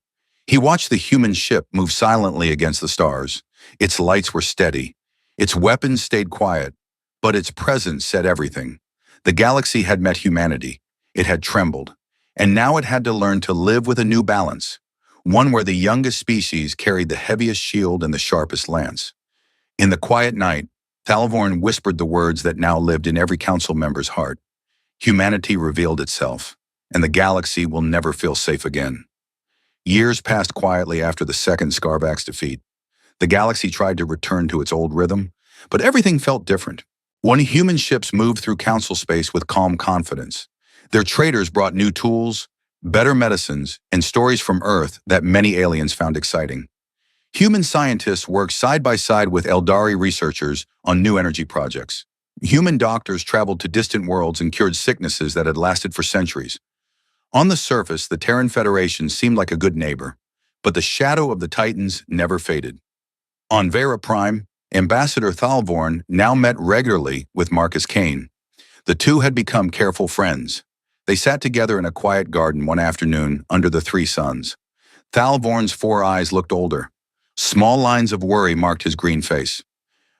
He watched the human ship move silently against the stars. Its lights were steady. Its weapons stayed quiet, but its presence said everything. The galaxy had met humanity. It had trembled. And now it had to learn to live with a new balance, one where the youngest species carried the heaviest shield and the sharpest lance. In the quiet night, Thalvorn whispered the words that now lived in every council member's heart. Humanity revealed itself, and the galaxy will never feel safe again. Years passed quietly after the second Scarvax defeat. The galaxy tried to return to its old rhythm, but everything felt different. When human ships moved through council space with calm confidence, their traders brought new tools, better medicines, and stories from Earth that many aliens found exciting. Human scientists worked side by side with Eldari researchers on new energy projects. Human doctors traveled to distant worlds and cured sicknesses that had lasted for centuries. On the surface, the Terran Federation seemed like a good neighbor, but the shadow of the Titans never faded. On Vera Prime, Ambassador Thalvorn now met regularly with Marcus Kane. The two had become careful friends. They sat together in a quiet garden one afternoon under the three suns. Thalvorn's 4 eyes looked older. Small lines of worry marked his green face.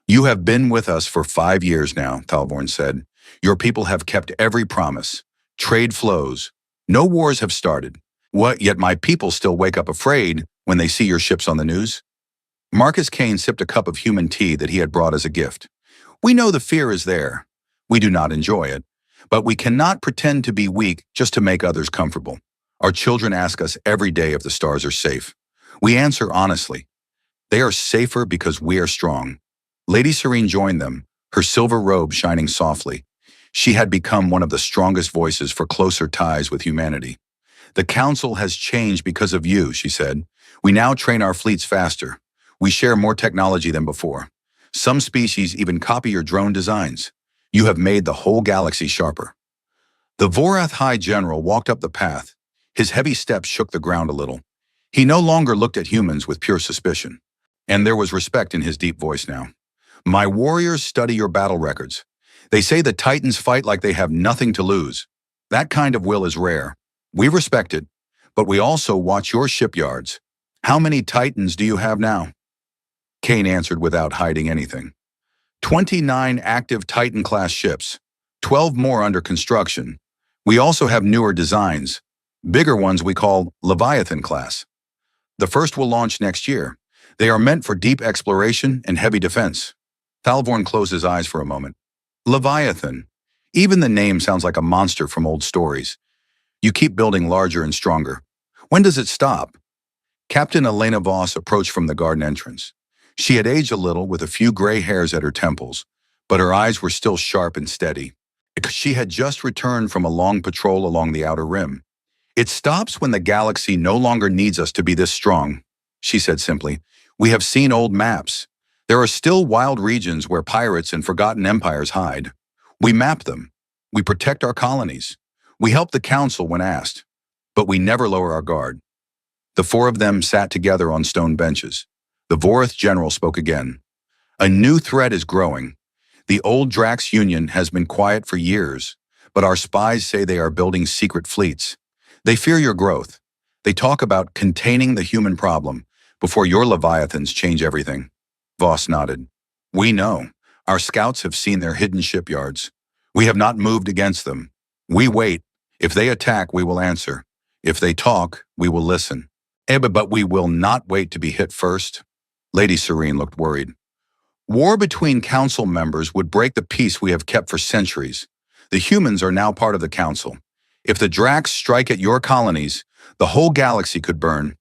You have been with us for 5 years now, Thalvorn said. Your people have kept every promise. Trade flows. No wars have started. Yet my people still wake up afraid when they see your ships on the news? Marcus Kane sipped a cup of human tea that he had brought as a gift. We know the fear is there. We do not enjoy it. But we cannot pretend to be weak just to make others comfortable. Our children ask us every day if the stars are safe. We answer honestly. They are safer because we are strong. Lady Serene joined them, her silver robe shining softly. She had become one of the strongest voices for closer ties with humanity. The council has changed because of you, she said. We now train our fleets faster. We share more technology than before. Some species even copy your drone designs. You have made the whole galaxy sharper. The Vorath High General walked up the path. His heavy steps shook the ground a little. He no longer looked at humans with pure suspicion. And there was respect in his deep voice now. My warriors study your battle records. They say the Titans fight like they have nothing to lose. That kind of will is rare. We respect it, but we also watch your shipyards. How many Titans do you have now? Kane answered without hiding anything. 29 active Titan-class ships, 12 more under construction. We also have newer designs, bigger ones we call Leviathan-class. The first will launch next year. They are meant for deep exploration and heavy defense. Thalvorn closed his eyes for a moment. Leviathan. Even the name sounds like a monster from old stories. You keep building larger and stronger. When does it stop? Captain Elena Voss approached from the garden entrance. She had aged a little with a few gray hairs at her temples, but her eyes were still sharp and steady. She had just returned from a long patrol along the outer rim. It stops when the galaxy no longer needs us to be this strong, she said simply. We have seen old maps. There are still wild regions where pirates and forgotten empires hide. We map them. We protect our colonies. We help the council when asked. But we never lower our guard. The four of them sat together on stone benches. The Vorith general spoke again. A new threat is growing. The old Drax Union has been quiet for years, but our spies say they are building secret fleets. They fear your growth. They talk about containing the human problem before your Leviathans change everything. Voss nodded. We know. Our scouts have seen their hidden shipyards. We have not moved against them. We wait. If they attack, we will answer. If they talk, we will listen. But we will not wait to be hit first. Lady Serene looked worried. War between council members would break the peace we have kept for centuries. The humans are now part of the council. If the Drax strike at your colonies, the whole galaxy could burn.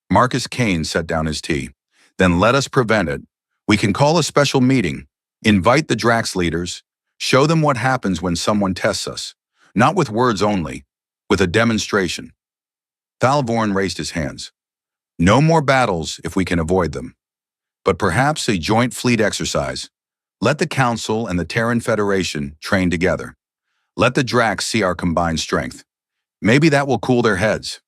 Marcus Kane set down his tea. Then let us prevent it. We can call a special meeting, invite the Drax leaders, show them what happens when someone tests us. Not with words only, with a demonstration. Thalvorn raised his hands. No more battles if we can avoid them. But perhaps a joint fleet exercise. Let the Council and the Terran Federation train together. Let the Drax see our combined strength. Maybe that will cool their heads.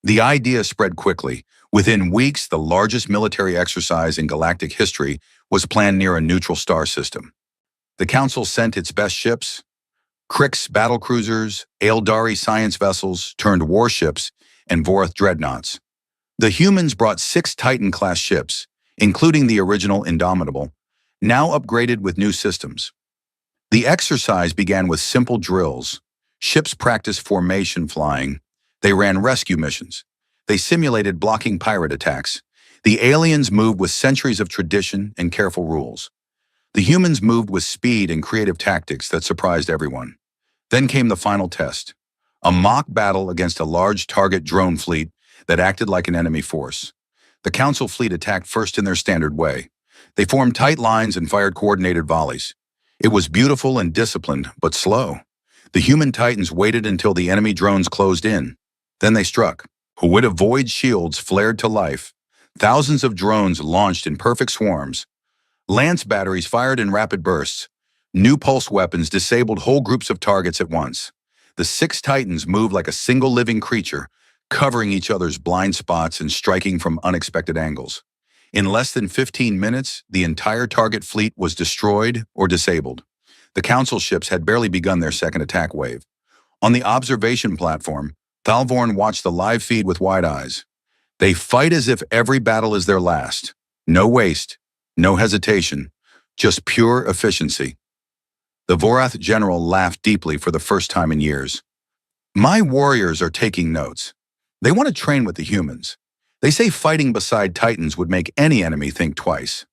The idea spread quickly. Within weeks, the largest military exercise in galactic history was planned near a neutral star system. The Council sent its best ships, Krix battlecruisers, Aeldari science vessels turned warships, and Vorith dreadnoughts. The humans brought 6 Titan-class ships, including the original Indomitable, now upgraded with new systems. The exercise began with simple drills. Ships practiced formation flying. They ran rescue missions. They simulated blocking pirate attacks. The aliens moved with centuries of tradition and careful rules. The humans moved with speed and creative tactics that surprised everyone. Then came the final test, a mock battle against a large target drone fleet that acted like an enemy force. The Council fleet attacked first in their standard way. They formed tight lines and fired coordinated volleys. It was beautiful and disciplined, but slow. The human Titans waited until the enemy drones closed in. Then they struck. With void shields flared to life. Thousands of drones launched in perfect swarms. Lance batteries fired in rapid bursts. New pulse weapons disabled whole groups of targets at once. The 6 Titans moved like a single living creature, covering each other's blind spots and striking from unexpected angles. In less than 15 minutes, the entire target fleet was destroyed or disabled. The Council ships had barely begun their second attack wave. On the observation platform, Thalvorn watched the live feed with wide eyes. They fight as if every battle is their last. No waste, no hesitation, just pure efficiency. The Vorith general laughed deeply for the first time in years. My warriors are taking notes. They want to train with the humans. They say fighting beside Titans would make any enemy think twice.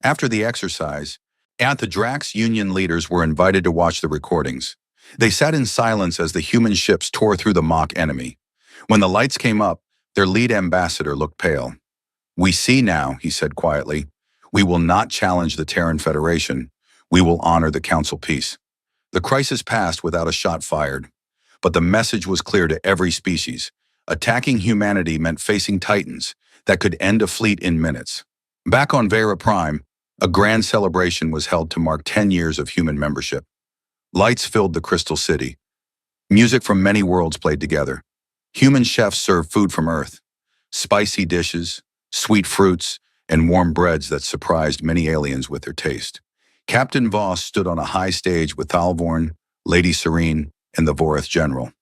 After the exercise, the Drax Union leaders were invited to watch the recordings. They sat in silence as the human ships tore through the mock enemy. When the lights came up, their lead ambassador looked pale. We see now, he said quietly. We will not challenge the Terran Federation. We will honor the Council peace. The crisis passed without a shot fired. But the message was clear to every species. Attacking humanity meant facing Titans that could end a fleet in minutes. Back on Vera Prime, a grand celebration was held to mark 10 years of human membership. Lights filled the Crystal City. Music from many worlds played together. Human chefs served food from Earth. Spicy dishes, sweet fruits, and warm breads that surprised many aliens with their taste. Captain Voss stood on a high stage with Thalvorn, Lady Serene, and the Vorith general.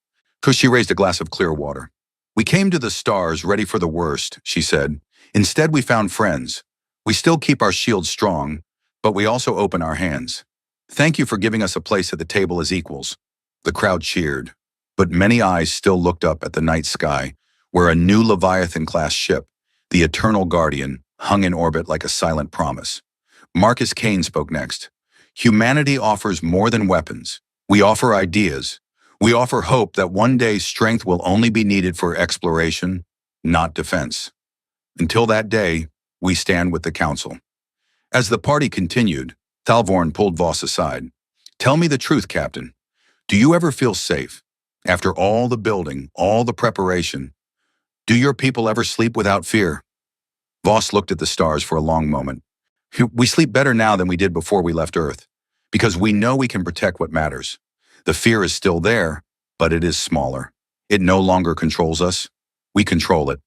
She raised a glass of clear water. We came to the stars ready for the worst, she said. Instead, we found friends. We still keep our shields strong, but we also open our hands. Thank you for giving us a place at the table as equals. The crowd cheered, but many eyes still looked up at the night sky, where a new Leviathan-class ship, the Eternal Guardian, hung in orbit like a silent promise. Marcus Kane spoke next. Humanity offers more than weapons. We offer ideas. We offer hope that one day strength will only be needed for exploration, not defense. Until that day, we stand with the Council. As the party continued, Thalvorn pulled Voss aside. Tell me the truth, Captain. Do you ever feel safe? After all the building, all the preparation, do your people ever sleep without fear? Voss looked at the stars for a long moment. We sleep better now than we did before we left Earth, because we know we can protect what matters. The fear is still there, but it is smaller. It no longer controls us. We control it.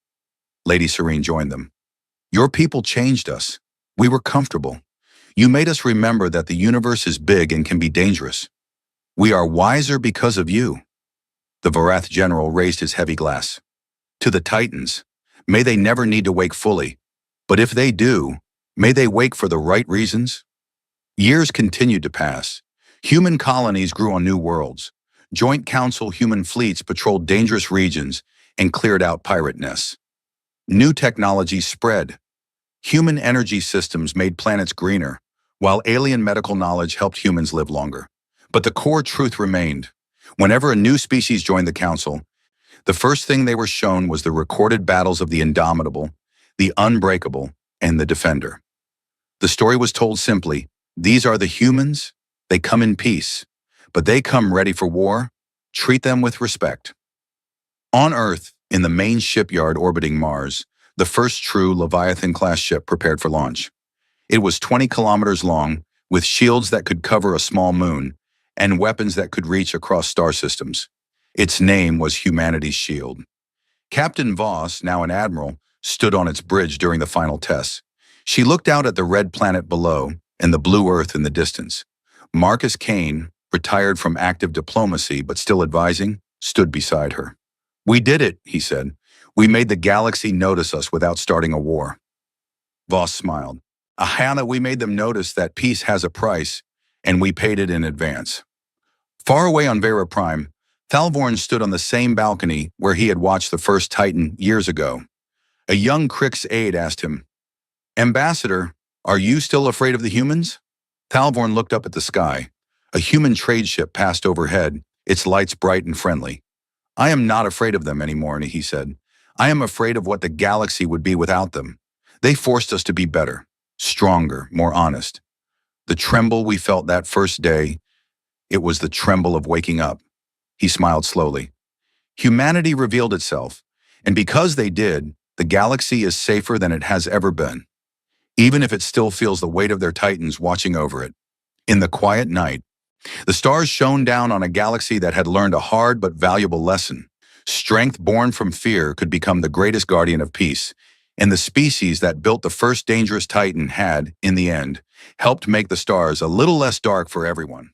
Lady Serene joined them. Your people changed us. We were comfortable. You made us remember that the universe is big and can be dangerous. We are wiser because of you. The Varath general raised his heavy glass. To the Titans, may they never need to wake fully. But if they do, may they wake for the right reasons. Years continued to pass. Human colonies grew on new worlds. Joint Council human fleets patrolled dangerous regions and cleared out pirate nests. New technology spread. Human energy systems made planets greener, while alien medical knowledge helped humans live longer. But the core truth remained. Whenever a new species joined the Council, the first thing they were shown was the recorded battles of the Indomitable, the Unbreakable, and the Defender. The story was told simply: these are the humans, they come in peace, but they come ready for war. Treat them with respect. On Earth, in the main shipyard orbiting Mars, the first true Leviathan-class ship prepared for launch. It was 20 kilometers long, with shields that could cover a small moon, and weapons that could reach across star systems. Its name was Humanity's Shield. Captain Voss, now an admiral, stood on its bridge during the final tests. She looked out at the red planet below and the blue Earth in the distance. Marcus Kane, retired from active diplomacy but still advising, stood beside her. We did it, he said. We made the galaxy notice us without starting a war. Voss smiled. Ahana, we made them notice that peace has a price, and we paid it in advance. Far away on Vera Prime, Thalvorn stood on the same balcony where he had watched the first Titan years ago. A young Krix aide asked him, Ambassador, are you still afraid of the humans? Thalvorn looked up at the sky. A human trade ship passed overhead, its lights bright and friendly. I am not afraid of them anymore, he said. I am afraid of what the galaxy would be without them. They forced us to be better, stronger, more honest. The tremble we felt that first day, it was the tremble of waking up. He smiled slowly. Humanity revealed itself, and because they did, the galaxy is safer than it has ever been, even if it still feels the weight of their titans watching over it. In the quiet night, the stars shone down on a galaxy that had learned a hard but valuable lesson. Strength born from fear could become the greatest guardian of peace, and the species that built the first dangerous titan had, in the end, helped make the stars a little less dark for everyone.